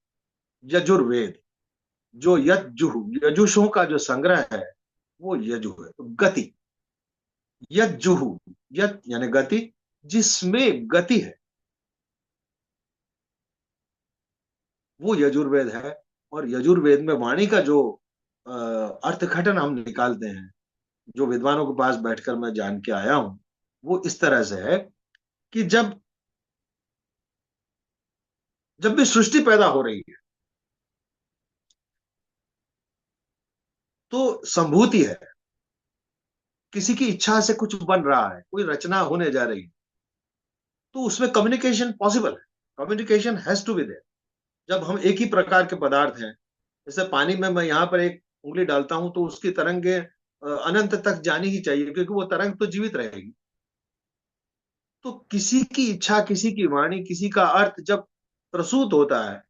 यजुर्वेद, जो यत जुहू, यजुषों का जो संग्रह है वो यजु है। तो गति, यत जुहू, यत यानी गति, जिसमें गति है, वो यजुर्वेद है। और यजुर्वेद में वाणी का जो अर्थघटन हम निकालते हैं, जो विद्वानों के पास बैठकर मैं जान के आया हूं, वो इस तरह से है कि जब जब भी सृष्टि पैदा हो रही है तो संभूति है, किसी की इच्छा से कुछ बन रहा है, कोई रचना होने जा रही है, तो उसमें कम्युनिकेशन पॉसिबल है। Communication has to be there. जब हम एक ही प्रकार के पदार्थ हैं, जैसे पानी में मैं यहाँ पर एक उंगली डालता हूं तो उसकी तरंगे अनंत तक जानी ही चाहिए, क्योंकि वो तरंग तो जीवित रहेगी। तो किसी की इच्छा, किसी की वाणी, किसी का अर्थ जब प्रसूत होता है,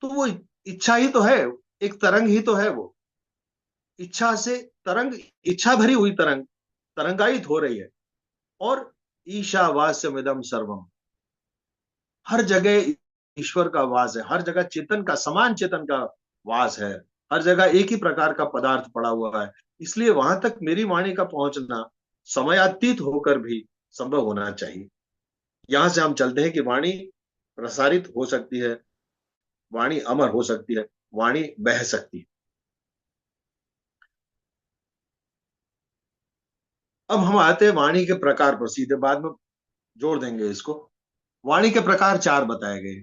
तो वो इच्छा ही तो है, एक तरंग ही तो है वो। इच्छा से तरंग, इच्छा भरी हुई तरंग तरंगायित हो रही है। और ईशावास्यमिदं सर्वम, हर जगह ईश्वर का वास है, हर जगह चेतन का, समान चेतन का वास है, हर जगह एक ही प्रकार का पदार्थ पड़ा हुआ है। इसलिए वहां तक मेरी वाणी का पहुंचना समयातीत होकर भी संभव होना चाहिए। यहां से हम चलते हैं कि वाणी प्रसारित हो सकती है, वाणी अमर हो सकती है, वाणी बह सकती है। अब हम आते हैं वाणी के प्रकार पर सीधे, बाद में जोड़ देंगे इसको। वाणी के प्रकार चार बताए गए: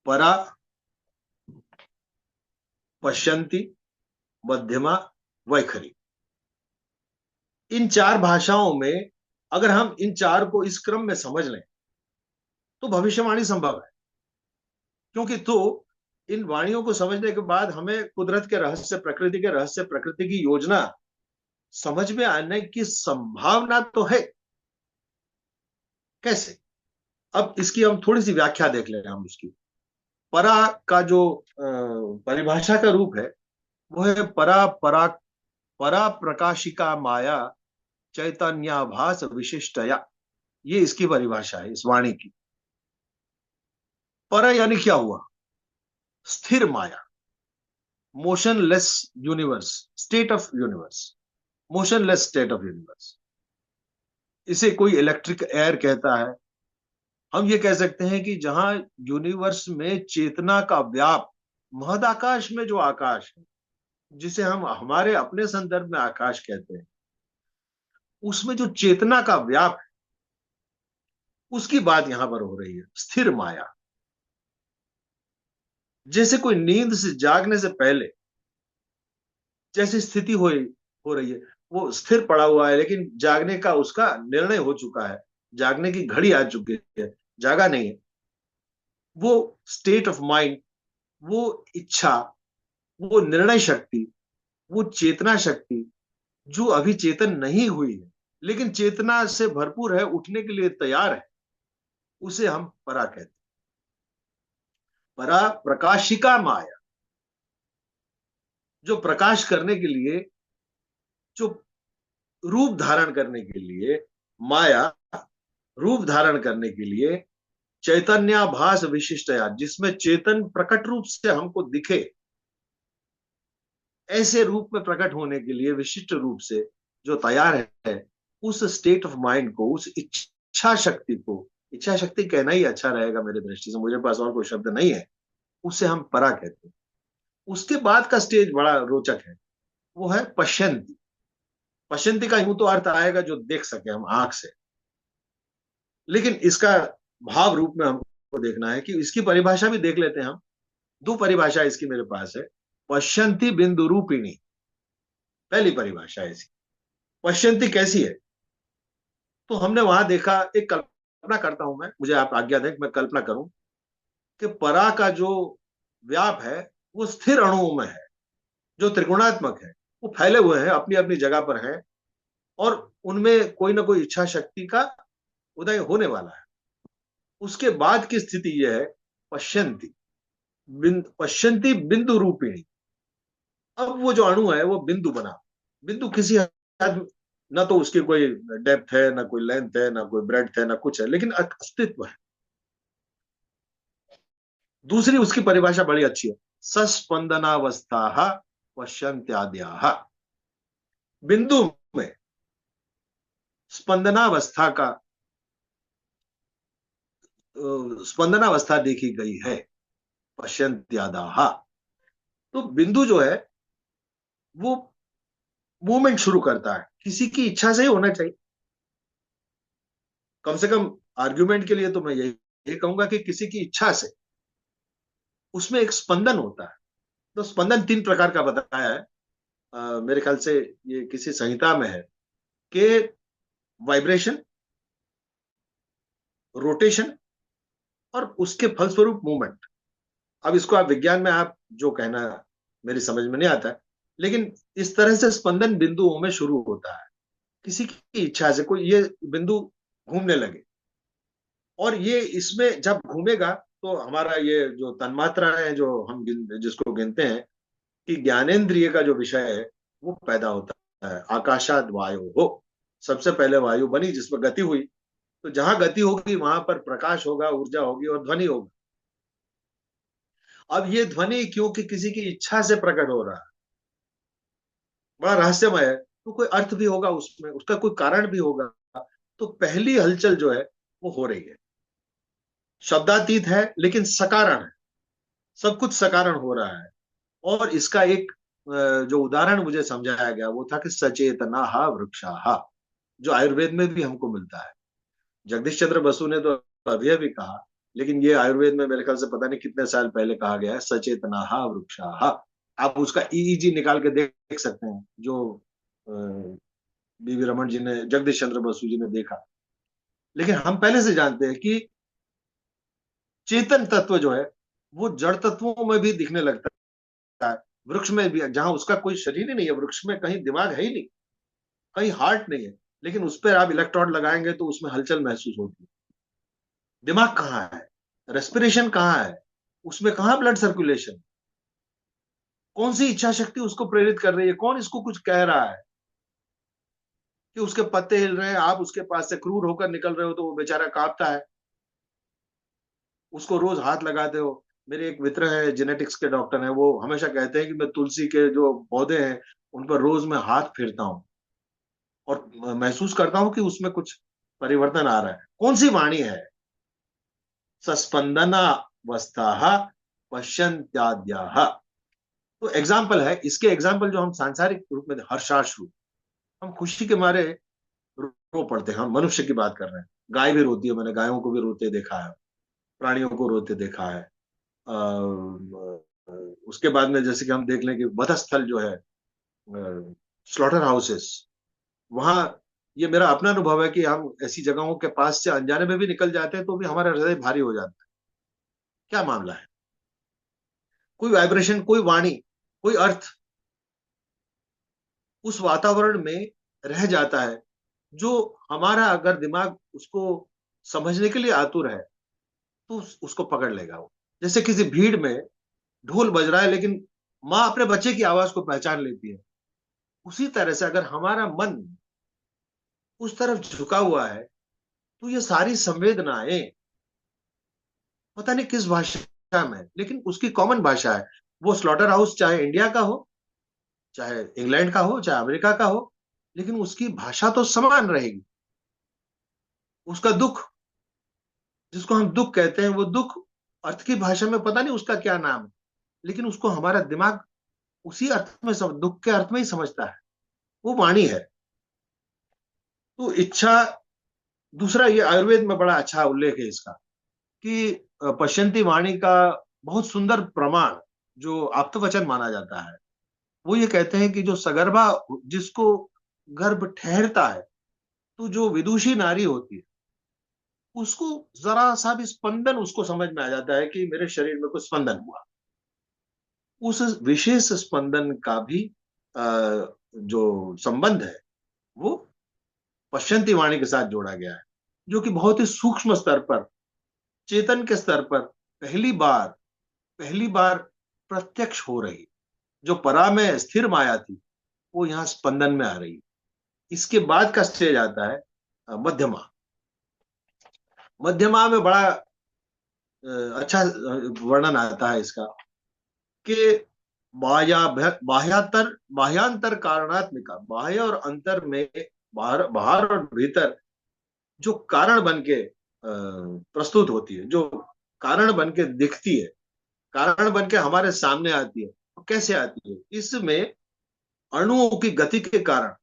परा, पश्यंती, मध्यमा, वैखरी। इन चार भाषाओं में अगर हम इन चार को इस क्रम में समझ लें तो भविष्यवाणी संभव है। क्योंकि तो इन वाणियों को समझने के बाद हमें कुदरत के रहस्य, प्रकृति के रहस्य, प्रकृति की योजना समझ में आने की संभावना तो है। कैसे? अब इसकी हम थोड़ी सी व्याख्या देख ले रहे हैं हम इसकी। परा का जो परिभाषा का रूप है वो है परा, परा, परा प्रकाशिका माया चैतन्याभास विशिष्टया। ये इसकी परिभाषा है इस वाणी की। पर यानी क्या हुआ? स्थिर माया, motionless universe, state of universe, motionless state of universe. इसे कोई इलेक्ट्रिक एयर कहता है। हम ये कह सकते हैं कि जहां यूनिवर्स में चेतना का व्याप, महदाकाश में जो आकाश है, जिसे हम हमारे अपने संदर्भ में आकाश कहते हैं, उसमें जो चेतना का व्याप है, उसकी बात यहां पर हो रही है। स्थिर माया, जैसे कोई नींद से जागने से पहले जैसी स्थिति हो रही है, वो स्थिर पड़ा हुआ है, लेकिन जागने का उसका निर्णय हो चुका है, जागने की घड़ी आ चुकी है, जागा नहीं है। वो स्टेट ऑफ माइंड, वो इच्छा, वो निर्णय शक्ति, वो चेतना शक्ति जो अभी चेतन नहीं हुई है लेकिन चेतना से भरपूर है, उठने के लिए तैयार है, उसे हम परा कहते हैं। परा प्रकाशिका माया, जो प्रकाश करने के लिए, जो रूप धारण करने के लिए, माया रूप धारण करने के लिए, चैतन्याभास विशिष्टया, जिसमें चेतन प्रकट रूप से हमको दिखे, ऐसे रूप में प्रकट होने के लिए विशिष्ट रूप से जो तैयार है, उस स्टेट ऑफ माइंड को, उस इच्छा शक्ति को, इच्छा शक्ति कहना ही अच्छा रहेगा मेरे दृष्टि से, मुझे पास और कोई शब्द नहीं है, उसे हम परा कहते हैं। उसके बाद का स्टेज बड़ा रोचक है, वो है पश्यंती। पश्यंती का यूं तो अर्थ आएगा जो देख सके हम आंख से, लेकिन इसका भाव रूप में हमको देखना है कि इसकी परिभाषा भी देख लेते हैं हम। दो परिभाषा इसकी मेरे पास है। पश्यंती बिंदु रूपिणी, पहली परिभाषा है इसकी। पश्यंती कैसी है? तो हमने वहां देखा, एक कल्पना करता हूं मैं, मुझे आप आज्ञा दें कि मैं कल्पना करूं कि परा का जो व्याप है वो स्थिर अणुओं में है, जो त्रिगुणात्मक है, वो फैले हुए हैं, अपनी अपनी जगह पर हैं, और उनमें कोई ना कोई इच्छा शक्ति का उदय होने वाला है। उसके बाद की स्थिति यह है, पश्यंती, पश्यंती बिंदु रूपिणी। अब वो जो अणु है वो बिंदु बना, बिंदु किसी हद, ना तो उसकी कोई डेप्थ है, ना कोई लेंथ है, ना कोई ब्रेड्थ है, ना कुछ है, लेकिन अस्तित्व है। दूसरी उसकी परिभाषा बड़ी अच्छी है, सस्पंदनावस्था पश्यंत्याद्या। बिंदु में स्पंदनावस्था का स्पंदनावस्था देखी गई है, पश्यंत्यादाह। तो बिंदु जो है वो मूवमेंट शुरू करता है, किसी की इच्छा से ही होना चाहिए। कम से कम आर्ग्यूमेंट के लिए तो मैं यही कहूंगा कि किसी की इच्छा से उसमें एक स्पंदन होता है। तो स्पंदन 3 प्रकार का बताया है। मेरे ख्याल से ये किसी संहिता में है कि वाइब्रेशन, रोटेशन, और उसके फलस्वरूप मूवमेंट। अब इसको आप विज्ञान में आप जो कहना मेरी समझ में नहीं आता है, लेकिन इस तरह से स्पंदन बिंदुओं में शुरू होता है। किसी की इच्छा से कोई ये बिंदु घूमने लगे, और ये इसमें जब घूमेगा तो हमारा ये जो तन्मात्रा है, जो हम जिसको गिनते हैं, कि ज्ञानेन्द्रिय का जो विषय है वो पैदा होता है। आकाशाद वायु हो, सबसे पहले वायु बनी जिसमें गति हुई। तो जहां गति होगी वहां पर प्रकाश होगा, ऊर्जा होगी और ध्वनि होगी। अब ये ध्वनि क्योंकि किसी की इच्छा से प्रकट हो रहा है, बड़ा रहस्यमय है, तो कोई अर्थ भी होगा उसमें, उसका कोई कारण भी होगा। तो पहली हलचल जो है वो हो रही है, शब्दातीत है लेकिन सकारण है, सब कुछ सकारण हो रहा है। और इसका एक जो उदाहरण मुझे समझाया गया वो था कि सचेतना वृक्षा, जो आयुर्वेद में भी हमको मिलता है। जगदीश चंद्र बसु ने तो अभी अभी कहा, लेकिन ये आयुर्वेद में मेरे ख्याल से पता नहीं कितने साल पहले कहा गया है, सचेतना वृक्षा। आप उसका ईईजी निकाल के देख सकते हैं, जो बीवी रमन जी ने, जगदीश चंद्र बसु जी ने देखा। लेकिन हम पहले से जानते हैं कि चेतन तत्व जो है वो जड़ तत्वों में भी दिखने लगता है। वृक्ष में भी, जहां उसका कोई शरीर ही नहीं है, वृक्ष में कहीं दिमाग है ही नहीं, कहीं हार्ट नहीं है, लेकिन उस पर आप इलेक्ट्रोड लगाएंगे तो उसमें हलचल महसूस होती है। दिमाग कहाँ है, रेस्पिरेशन कहाँ है, उसमें कहाँ ब्लड सर्कुलेशन, कौन सी इच्छा शक्ति उसको प्रेरित कर रही है, कौन इसको कुछ कह रहा है कि उसके पत्ते हिल रहे हैं, आप उसके पास से क्रूर होकर निकल रहे हो तो वो बेचारा कांपता है, उसको रोज हाथ लगाते हो। मेरे एक मित्र है, जेनेटिक्स के डॉक्टर हैं, वो हमेशा कहते हैं कि मैं तुलसी के जो पौधे हैं उन पर रोज मैं हाथ फेरता हूँ और महसूस करता हूँ कि उसमें कुछ परिवर्तन आ रहा है। कौन सी वाणी है, सस्पंदनावस्था पश्यंत्याद्या। तो एग्जाम्पल है, इसके एग्जाम्पल जो हम सांसारिक रूप में, हर्षाश्रु, हम खुशी के मारे रो पड़ते हैं, हम मनुष्य की बात कर रहे हैं। गाय भी रोती है, मैंने गायों को भी रोते देखा है, प्राणियों को रोते देखा है। उसके बाद में जैसे कि हम देख लें कि वधस्थल जो है, स्लॉटर हाउसेस, वहां, ये मेरा अपना अनुभव है कि हम ऐसी जगहों के पास से अनजाने में भी निकल जाते हैं तो भी हमारा हृदय भारी हो जाता है। क्या मामला है, कोई वाइब्रेशन, कोई वाणी, कोई अर्थ उस वातावरण में रह जाता है, जो हमारा अगर दिमाग उसको समझने के लिए आतुर है तो उसको पकड़ लेगा वो। जैसे किसी भीड़ में ढोल बज रहा है लेकिन माँ अपने बच्चे की आवाज को पहचान लेती है, उसी तरह से अगर हमारा मन उस तरफ झुका हुआ है तो ये सारी संवेदनाएं पता नहीं किस भाषा में, लेकिन उसकी कॉमन भाषा है। वो स्लॉटर हाउस चाहे इंडिया का हो, चाहे इंग्लैंड का हो, चाहे अमेरिका का हो, लेकिन उसकी भाषा तो समान रहेगी। उसका दुख, जिसको हम दुख कहते हैं, वो दुख अर्थ की भाषा में पता नहीं उसका क्या नाम है, लेकिन उसको हमारा दिमाग उसी अर्थ में दुख के अर्थ में ही समझता है। वो वाणी है। तो इच्छा, दूसरा ये आयुर्वेद में बड़ा अच्छा उल्लेख है इसका, कि पश्यंती वाणी का बहुत सुंदर प्रमाण जो आप्तवचन माना जाता है, वो ये कहते हैं कि जो सगर्भा, जिसको गर्भ ठहरता है, तो जो विदुषी नारी होती है उसको जरा सा भी स्पंदन उसको समझ में आ जाता है कि मेरे शरीर में कुछ स्पंदन हुआ। उस विशेष स्पंदन का भी जो संबंध है वो पश्यंती वाणी के साथ जोड़ा गया है, जो कि बहुत ही सूक्ष्म स्तर पर, चेतन के स्तर पर पहली बार प्रत्यक्ष हो रही, जो परा में स्थिर माया थी, वो यहाँ स्पंदन में आ रही। इसके बाद का स्टेज आता है मध्यमा। मध्यमा में बड़ा अच्छा वर्णन आता है इसका, कि बाह्यांतर कारणात्मिका, बाह्य और अंतर में, बाहर बाहर और भीतर जो कारण बन के प्रस्तुत होती है, जो कारण बन के दिखती है, कारण बन के हमारे सामने आती है, तो कैसे आती है? इसमें अणुओं की गति के कारण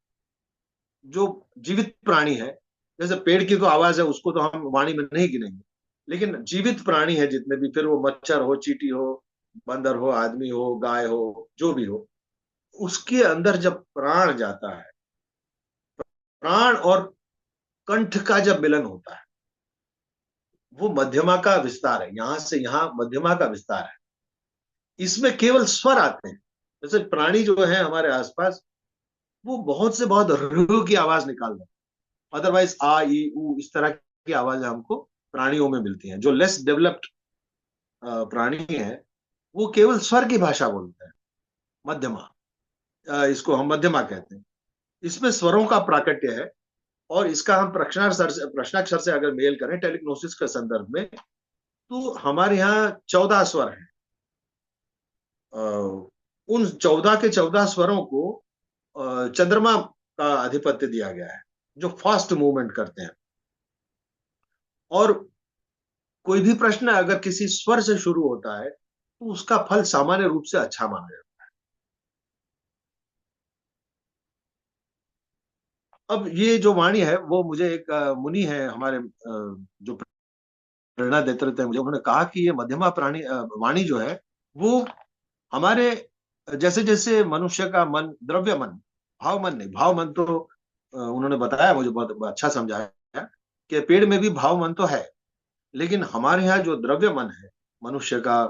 जो जीवित प्राणी है, जैसे पेड़ की तो आवाज है, उसको तो हम वाणी में नहीं गिनेंगे, लेकिन जीवित प्राणी है जितने भी, फिर वो मच्छर हो, चींटी हो, बंदर हो, आदमी हो, गाय हो, जो भी हो, उसके अंदर जब प्राण जाता है, प्राण और कंठ का जब मिलन होता है, वो मध्यमा का विस्तार है। यहां से यहां मध्यमा का विस्तार है। इसमें केवल स्वर आते हैं। जैसे प्राणी जो है हमारे आसपास, वो बहुत से बहुत रू की आवाज निकाल रहे हैं, अदरवाइज आ ई उ इस तरह की आवाज हमको प्राणियों में मिलती हैं। जो लेस डेवलप्ड प्राणी है, वो केवल स्वर की भाषा बोलते हैं, मध्यमा। इसको हम मध्यमा कहते हैं। इसमें स्वरों का प्राकट्य है। और इसका हम प्रश्नाक्षर से अगर मेल करें टेलिग्नोसिस के संदर्भ में, तो हमारे यहाँ 14 स्वर हैं। उन 14 के 14 स्वरों को चंद्रमा का आधिपत्य दिया गया है, जो फास्ट मूवमेंट करते हैं। और कोई भी प्रश्न अगर किसी स्वर से शुरू होता है, तो उसका फल सामान्य रूप से अच्छा माना जाता है। अब ये जो वाणी है, वो मुझे एक मुनि है हमारे, जो प्रेरणा देते रहते हैं मुझे, उन्होंने कहा कि ये मध्यमा वाणी जो है, वो हमारे, जैसे जैसे मनुष्य का मन, द्रव्य मन, भाव मन नहीं, भाव मन तो उन्होंने बताया, मुझे बहुत अच्छा समझाया कि पेड़ में भी भाव मन तो है, लेकिन हमारे यहाँ जो द्रव्य मन है मनुष्य का,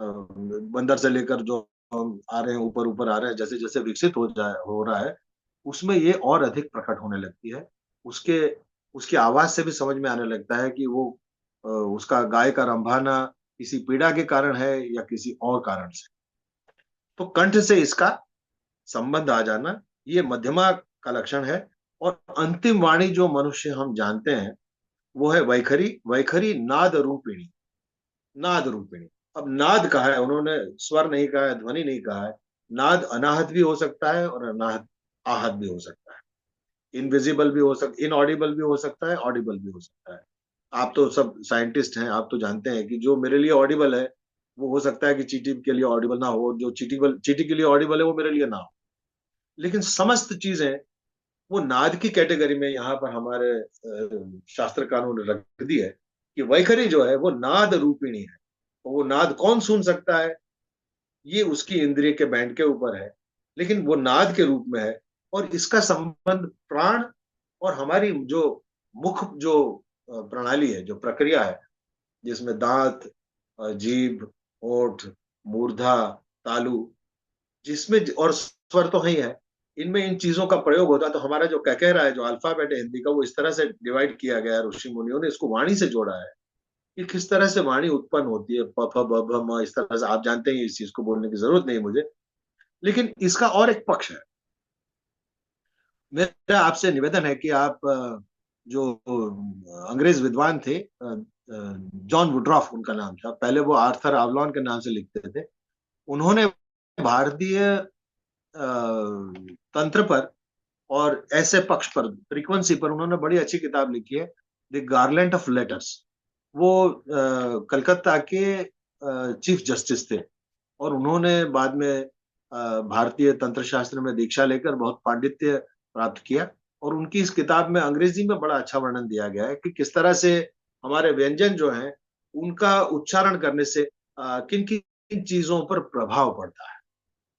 बंदर से लेकर जो हम आ रहे हैं, ऊपर ऊपर आ रहे हैं, जैसे जैसे विकसित हो रहा है, उसमें ये और अधिक प्रकट होने लगती है। उसके उसकी आवाज से भी समझ में आने लगता है कि वो उसका गाय का रंभाना किसी पीड़ा के कारण है या किसी और कारण से। तो कंठ से इसका संबंध आ जाना, ये मध्यमा का लक्षण है। और अंतिम वाणी जो मनुष्य हम जानते हैं, वो है वैखरी। वैखरी नाद रूपिणी, नाद रूपिणी। अब नाद कहा है उन्होंने, स्वर नहीं कहा है, ध्वनि नहीं कहा है। नाद अनाहत भी हो सकता है और अनाहत आहत भी हो सकता है। इनविजिबल भी हो सकता, इनऑडिबल भी हो सकता है, ऑडिबल भी हो सकता है। आप तो सब साइंटिस्ट हैं, आप तो जानते हैं कि जो मेरे लिए ऑडिबल है, वो हो सकता है कि चींटी के लिए ऑडिबल ना हो, जो चींटी के लिए ऑडिबल है, वो मेरे लिए ना हो। लेकिन समस्त चीजें वो नाद की कैटेगरी में यहाँ पर हमारे शास्त्रकारों ने रख दी है, कि वैखरी जो है वो नाद रूपिणी है। तो वो नाद कौन सुन सकता है, ये उसकी इंद्रिय के बैंड के ऊपर है, लेकिन वो नाद के रूप में है। और इसका संबंध प्राण और हमारी जो मुख, जो प्रणाली है, जो प्रक्रिया है, जिसमें दांत, जीभ, होठ, मूर्धा, तालु, जिसमें और स्वर तो ही है, इनमें इन चीजों का प्रयोग होता है। तो हमारा जो ककेरा है, जो अल्फाबेट है हिंदी का, वो इस तरह से डिवाइड किया गया है, ऋषि मुनियों ने इसको वाणी से जोड़ा है, कि किस तरह से वाणी उत्पन्न होती है, प फ ब भ म, इस तरह से। आप जानते हैं, इस चीज को बोलने की जरूरत नहीं मुझे। लेकिन इसका और एक पक्ष है। मेरा आपसे निवेदन है कि आप जो अंग्रेज विद्वान थे, जॉन वुड्रॉफ उनका नाम था, पहले वो आर्थर आवलॉन के नाम से लिखते थे। उन्होंने भारतीय तंत्र पर और ऐसे पक्ष पर, फ्रीक्वेंसी पर, उन्होंने बड़ी अच्छी किताब लिखी है, द गार्लैंड ऑफ लेटर्स। वो कलकत्ता के चीफ जस्टिस थे, और उन्होंने बाद में भारतीय तंत्र शास्त्र में दीक्षा लेकर बहुत पांडित्य प्राप्त किया। और उनकी इस किताब में अंग्रेजी में बड़ा अच्छा वर्णन दिया गया है कि किस तरह से हमारे व्यंजन जो हैं, उनका उच्चारण करने से किन किन चीजों पर प्रभाव पड़ता है।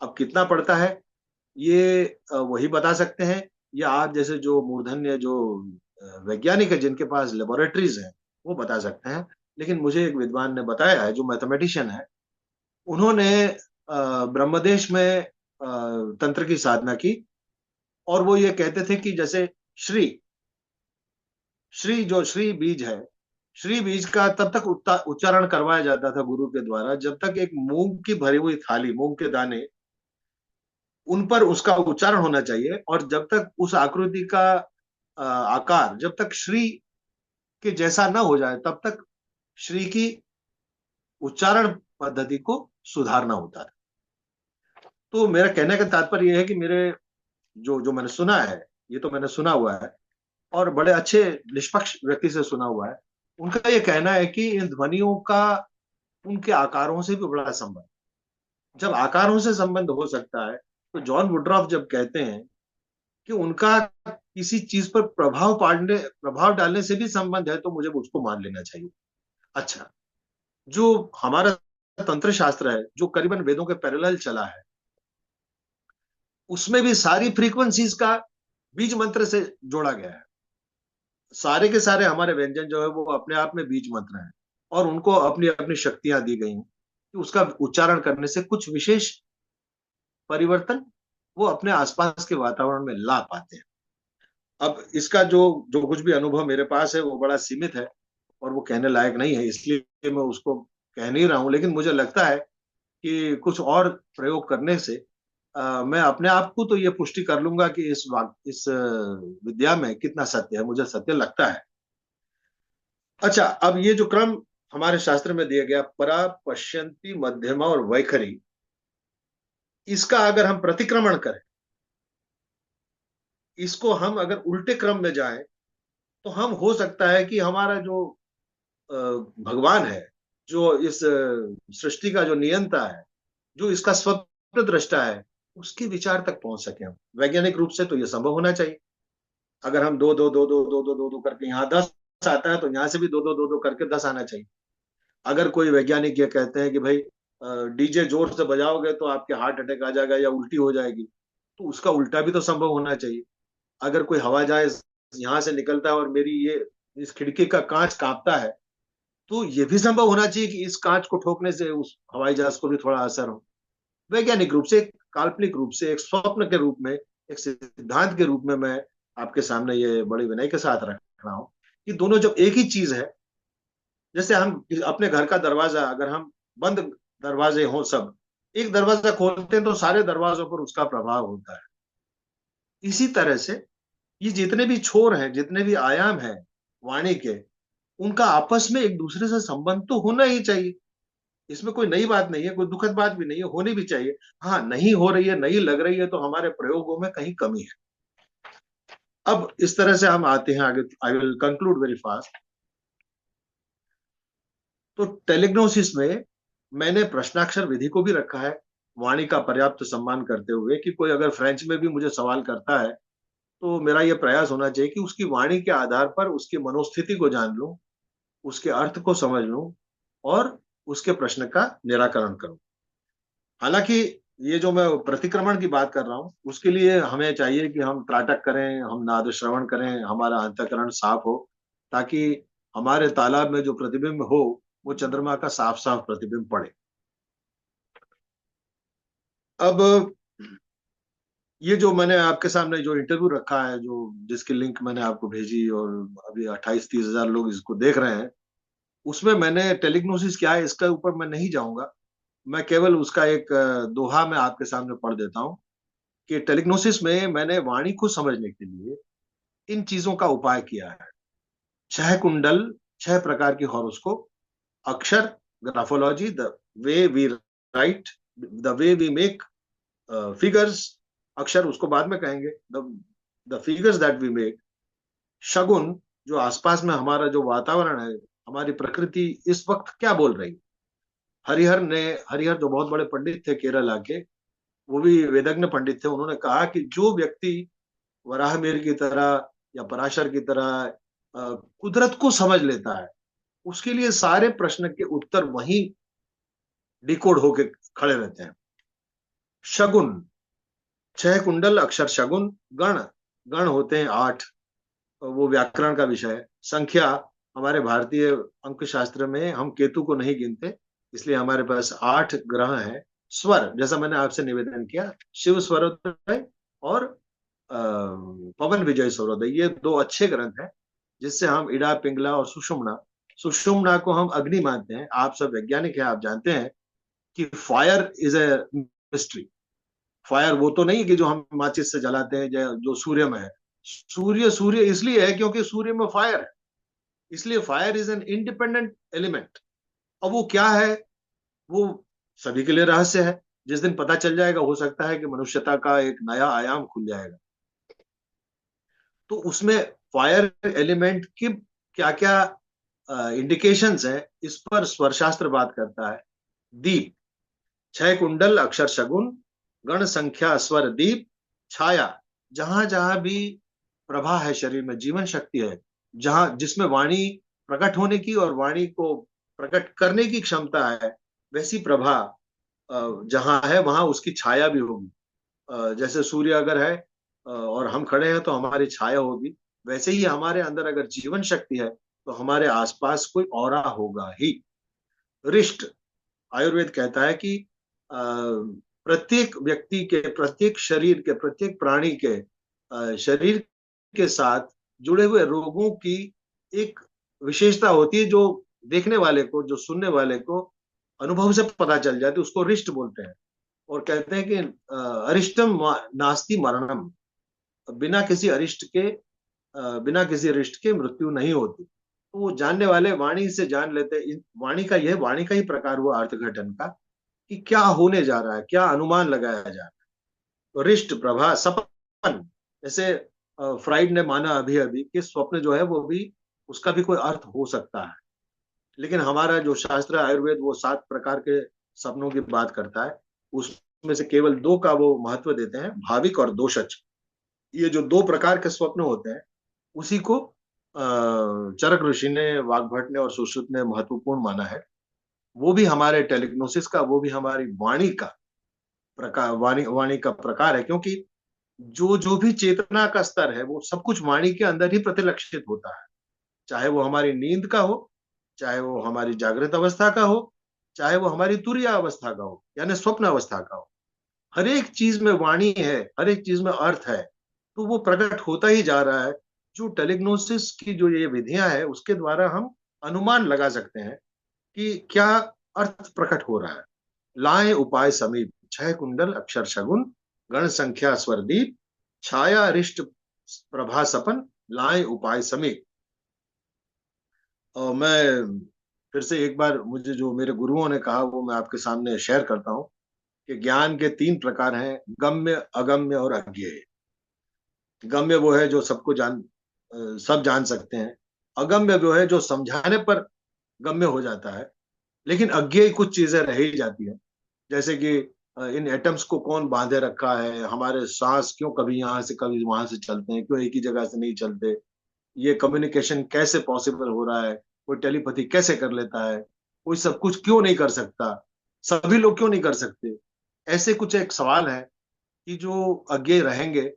अब कितना पड़ता है, ये वही बता सकते हैं, या आप जैसे जो मूर्धन्य जो वैज्ञानिक है, जिनके पास लेबोरेटरीज हैं, वो बता सकते हैं। लेकिन मुझे एक विद्वान ने बताया है, जो मैथमेटिशियन है, उन्होंने ब्रह्मदेश में तंत्र की साधना की, और वो ये कहते थे कि जैसे श्री, श्री बीज है, श्री बीज का तब तक उच्चारण करवाया जाता था गुरु के द्वारा जब तक एक मूंग की भरी हुई थाली, मूंग के दाने, उन पर उसका उच्चारण होना चाहिए, और जब तक उस आकृति का आकार जब तक श्री के जैसा ना हो जाए तब तक श्री की उच्चारण पद्धति को सुधारना होता है। तो मेरा कहने का तात्पर्य यह है कि मेरे जो जो मैंने सुना है, ये तो मैंने सुना हुआ है और बड़े अच्छे निष्पक्ष व्यक्ति से सुना हुआ है, उनका ये कहना है कि इन ध्वनियों का उनके आकारों से भी बड़ा संबंध, जब आकारों से संबंध हो सकता है तो जॉन वुडरॉफ जब कहते हैं कि उनका किसी चीज पर प्रभाव डालने से भी संबंध है, तो मुझे उसको मान लेना चाहिए। अच्छा, जो हमारा तंत्र शास्त्र है जो करीबन वेदों के पैरेलल चला है, उसमें भी सारी फ्रीक्वेंसीज का बीज मंत्र से जोड़ा गया है। सारे के सारे हमारे व्यंजन जो है वो अपने आप में बीज मंत्र हैं, और उनको अपनी अपनी शक्तियां दी गई हैं कि उसका उच्चारण करने से कुछ विशेष परिवर्तन वो अपने आसपास के वातावरण में ला पाते हैं। अब इसका जो जो कुछ भी अनुभव मेरे पास है वो बड़ा सीमित है और वो कहने लायक नहीं है, इसलिए मैं उसको कह नहीं रहा हूं, लेकिन मुझे लगता है कि कुछ और प्रयोग करने से मैं अपने आप को तो ये पुष्टि कर लूंगा कि इस विद्या में कितना सत्य है, मुझे सत्य लगता है। अच्छा, अब ये जो क्रम हमारे शास्त्र में दिया गया, परा, पश्यंती, मध्यमा और वैखरी, इसका अगर हम प्रतिक्रमण करें, इसको हम अगर उल्टे क्रम में जाएं, तो हम हो सकता है कि हमारा जो भगवान है, जो इस सृष्टि का जो नियंता है, जो इसका स्वप्न दृष्टा है, उसके विचार तक पहुंच सके हम। वैज्ञानिक रूप से तो यह संभव होना चाहिए। अगर हम दो दो दो दो दो दो दो दो करके यहाँ 10 आता है, तो यहाँ से भी दो दो दो दो करके 10 आना चाहिए। अगर कोई वैज्ञानिक ये कहते हैं कि भाई डीजे जोर से बजाओगे तो आपके हार्ट अटैक आ जाएगा या उल्टी हो जाएगी, तो उसका उल्टा भी तो संभव होना चाहिए। अगर कोई हवा जहाज यहाँ से निकलता है और मेरी ये इस खिड़की का कांच कांपता है, तो ये भी संभव होना चाहिए कि इस कांच को ठोकने से उस हवाई जहाज को भी थोड़ा असर हो। वैज्ञानिक रूप से, एक काल्पनिक रूप से, एक स्वप्न के रूप में, एक सिद्धांत के रूप में मैं आपके सामने ये बड़ी विनय के साथ रख रहा हूं कि दोनों जब एक ही चीज है, जैसे हम अपने घर का दरवाजा, अगर हम बंद दरवाजे हों, सब एक दरवाजा खोलते हैं तो सारे दरवाजों पर उसका प्रभाव होता है। इसी तरह से ये जितने भी छोर हैं, जितने भी आयाम हैं वाणी के, उनका आपस में एक दूसरे से संबंध तो होना ही चाहिए। इसमें कोई नई बात नहीं है, कोई दुखद बात भी नहीं है, होनी भी चाहिए। हाँ, नहीं हो रही है, नहीं लग रही है, तो हमारे प्रयोगों में कहीं कमी है। अब इस तरह से हम आते हैं आगे। I will conclude very fast. तो टेलिग्नोसिस में मैंने प्रश्नाक्षर विधि को भी रखा है, वाणी का पर्याप्त सम्मान करते हुए, कि कोई अगर फ्रेंच में भी मुझे सवाल करता है तो मेरा यह प्रयास होना चाहिए कि उसकी वाणी के आधार पर उसकी मनोस्थिति को जान लूं, उसके अर्थ को समझ लूं और उसके प्रश्न का निराकरण करूं। हालांकि ये जो मैं प्रतिक्रमण की बात कर रहा हूं, उसके लिए हमें चाहिए कि हम त्राटक करें, हम नाद श्रवण करें, हमारा अंतःकरण साफ हो, ताकि हमारे तालाब में जो प्रतिबिंब हो वो चंद्रमा का साफ साफ प्रतिबिंब पड़े। अब ये जो मैंने आपके सामने जो इंटरव्यू रखा है, जो जिसकी लिंक मैंने आपको भेजी और अभी 28-30 हजार लोग इसको देख रहे हैं, उसमें मैंने टेलिग्नोसिस क्या है इसके ऊपर मैं नहीं जाऊंगा। मैं केवल उसका एक दोहा मैं आपके सामने पढ़ देता हूँ कि टेलिग्नोसिस में मैंने वाणी को समझने के लिए इन चीजों का उपाय किया है। 6 कुंडल, 6 प्रकार की हॉरोस्कोप, अक्षर, graphology, the way we write, the way we make figures, अक्षर उसको बाद में कहेंगे, the figures that we make, शगुन, जो आसपास में हमारा जो वातावरण है, हमारी प्रकृति इस वक्त क्या बोल रही है। हरिहर जो बहुत बड़े पंडित थे केरला के, वो भी वेदज्ञ पंडित थे, उन्होंने कहा कि जो व्यक्ति वराहमिहिर की तरह या पराशर की तरह कुदरत को समझ लेता है, उसके लिए सारे प्रश्न के उत्तर वहीं डिकोड होके खड़े रहते हैं। शगुन, 6 कुंडल, अक्षर शगुन, गण, गण होते हैं 8, वो व्याकरण का विषय है। संख्या, हमारे भारतीय अंक शास्त्र में हम केतु को नहीं गिनते, इसलिए हमारे पास 8 ग्रह हैं। स्वर, जैसा मैंने आपसे निवेदन किया, शिव स्वरोदय और पवन विजय स्वरोदय, ये 2 अच्छे ग्रंथ हैं जिससे हम इड़ा, पिंगला और सुषुम्ना, सुषुम्ना को हम अग्नि मानते हैं। आप सब वैज्ञानिक हैं, आप जानते हैं कि fire is a mystery. Fire वो तो नहीं कि जो हम माचिस से जलाते हैं, जो सूर्य में है। सूर्य सूर्य इसलिए है क्योंकि सूर्य में फायर है, इसलिए fire is an independent element. अब वो क्या है, वो सभी के लिए रहस्य है। जिस दिन पता चल जाएगा, हो सकता है कि मनुष्यता का एक नया आयाम खुल जाएगा। तो उसमें फायर एलिमेंट की क्या क्या इंडिकेशंस है, इस पर स्वरशास्त्र बात करता है। दीप, छह कुंडल अक्षर शगुन, गण संख्या स्वर दीप, छाया, जहां जहां भी प्रभा है, शरीर में जीवन शक्ति है, जहां जिसमें वाणी प्रकट होने की और वाणी को प्रकट करने की क्षमता है, वैसी प्रभा जहां है वहां उसकी छाया भी होगी। जैसे सूर्य अगर है और हम खड़े हैं तो हमारी छाया होगी, वैसे ही हमारे अंदर अगर जीवन शक्ति है तो हमारे आसपास कोई ऑरा होगा ही। रिष्ट, आयुर्वेद कहता है कि प्रत्येक व्यक्ति के, प्रत्येक शरीर के, प्रत्येक प्राणी के शरीर के साथ जुड़े हुए रोगों की एक विशेषता होती है, जो देखने वाले को, जो सुनने वाले को अनुभव से पता चल जाती है, उसको रिष्ट बोलते हैं। और कहते हैं कि अरिष्टम नास्ति मरणम, बिना किसी अरिष्ट के, बिना किसी रिष्ट के मृत्यु नहीं होती। तो वो जानने वाले वाणी से जान लेते हैं। वाणी का, यह वाणी का ही प्रकार हुआ अर्थघटन का, कि क्या होने जा रहा है, क्या अनुमान लगाया जा रहा है। तो रिष्ट, प्रभा, सपन, जैसे फ्राइड ने माना अभी अभी कि स्वप्न जो है वो भी, उसका भी कोई अर्थ हो सकता है। लेकिन हमारा जो शास्त्र आयुर्वेद वो 7 प्रकार के सपनों की बात करता है, उसमें से केवल 2 का वो महत्व देते हैं, भाविक और दोषज। ये जो 2 प्रकार के स्वप्न होते हैं, उसी को चरक ऋषि ने, वाग्भट ने और सुश्रुत ने महत्वपूर्ण माना है। वो भी हमारे टेलिग्नोसिस का, वो भी हमारी वाणी का प्रकार, वाणी वाणी का प्रकार है। क्योंकि जो जो भी चेतना का स्तर है, वो सब कुछ वाणी के अंदर ही प्रतिलक्षित होता है। चाहे वो हमारी नींद का हो, चाहे वो हमारी जागृत अवस्था का हो, चाहे वो हमारी तुरीय अवस्था का हो, यानी स्वप्न अवस्था का हो। हर एक चीज में वाणी है, हर एक चीज में अर्थ है। तो वो प्रकट होता ही जा रहा है। जो टेलिग्नोसिस की जो ये विधियां है, उसके द्वारा हम अनुमान लगा सकते हैं कि क्या अर्थ प्रकट हो रहा है। लाए उपाय समीप, छह कुंडल अक्षर शगुन, गण संख्या स्वरदीप, छाया रिष्ट प्रभा सपन, लाए उपाय समीप। और मैं फिर से एक बार, मुझे जो मेरे गुरुओं ने कहा वो मैं आपके सामने शेयर करता हूँ, कि ज्ञान के 3 प्रकार हैं, गम्य, अगम्य और अज्ञेय। गम्य वो है जो सबको सब जान सकते हैं। अगम्य वो है जो समझाने पर गम्य हो जाता है। लेकिन अज्ञेय कुछ चीजें रह ही जाती हैं। जैसे कि इन एटम्स को कौन बांधे रखा है, हमारे सांस क्यों कभी यहाँ से कभी वहां से चलते हैं, क्यों एक ही जगह से नहीं चलते, ये कम्युनिकेशन कैसे पॉसिबल हो रहा है, कोई टेलीपैथी कैसे कर लेता है, कोई सब कुछ क्यों नहीं कर सकता, सभी लोग क्यों नहीं कर सकते। ऐसे कुछ एक सवाल है कि जो अज्ञेय रहेंगे,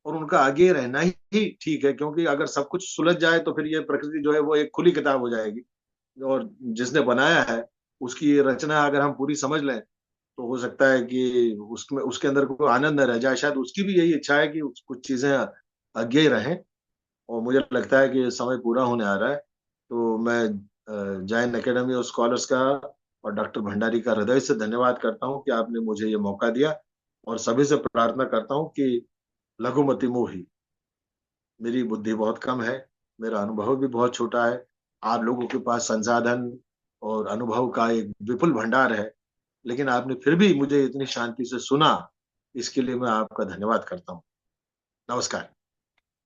और उनका अज्ञेय रहना ही ठीक है। क्योंकि अगर सब कुछ सुलझ जाए तो फिर ये प्रकृति जो है वो एक खुली किताब हो जाएगी, और जिसने बनाया है उसकी ये रचना अगर हम पूरी समझ लें, तो हो सकता है कि उसमें, उसके अंदर कोई आनंद न रह जाए। शायद उसकी भी यही इच्छा है कि कुछ चीजें अज्ञेय रहें। और मुझे लगता है कि समय पूरा होने आ रहा है। तो मैं जैन एकेडमी ऑफ स्कॉलर्स का और डॉक्टर भंडारी का हृदय से धन्यवाद करता हूँ कि आपने मुझे ये मौका दिया। और सभी से प्रार्थना करता हूँ कि लघुमति मोही, मेरी बुद्धि बहुत कम है, मेरा अनुभव भी बहुत छोटा है। आप लोगों के पास संसाधन और अनुभव का एक विपुल भंडार है, लेकिन आपने फिर भी मुझे इतनी शांति से सुना, इसके लिए मैं आपका धन्यवाद करता हूँ। नमस्कार।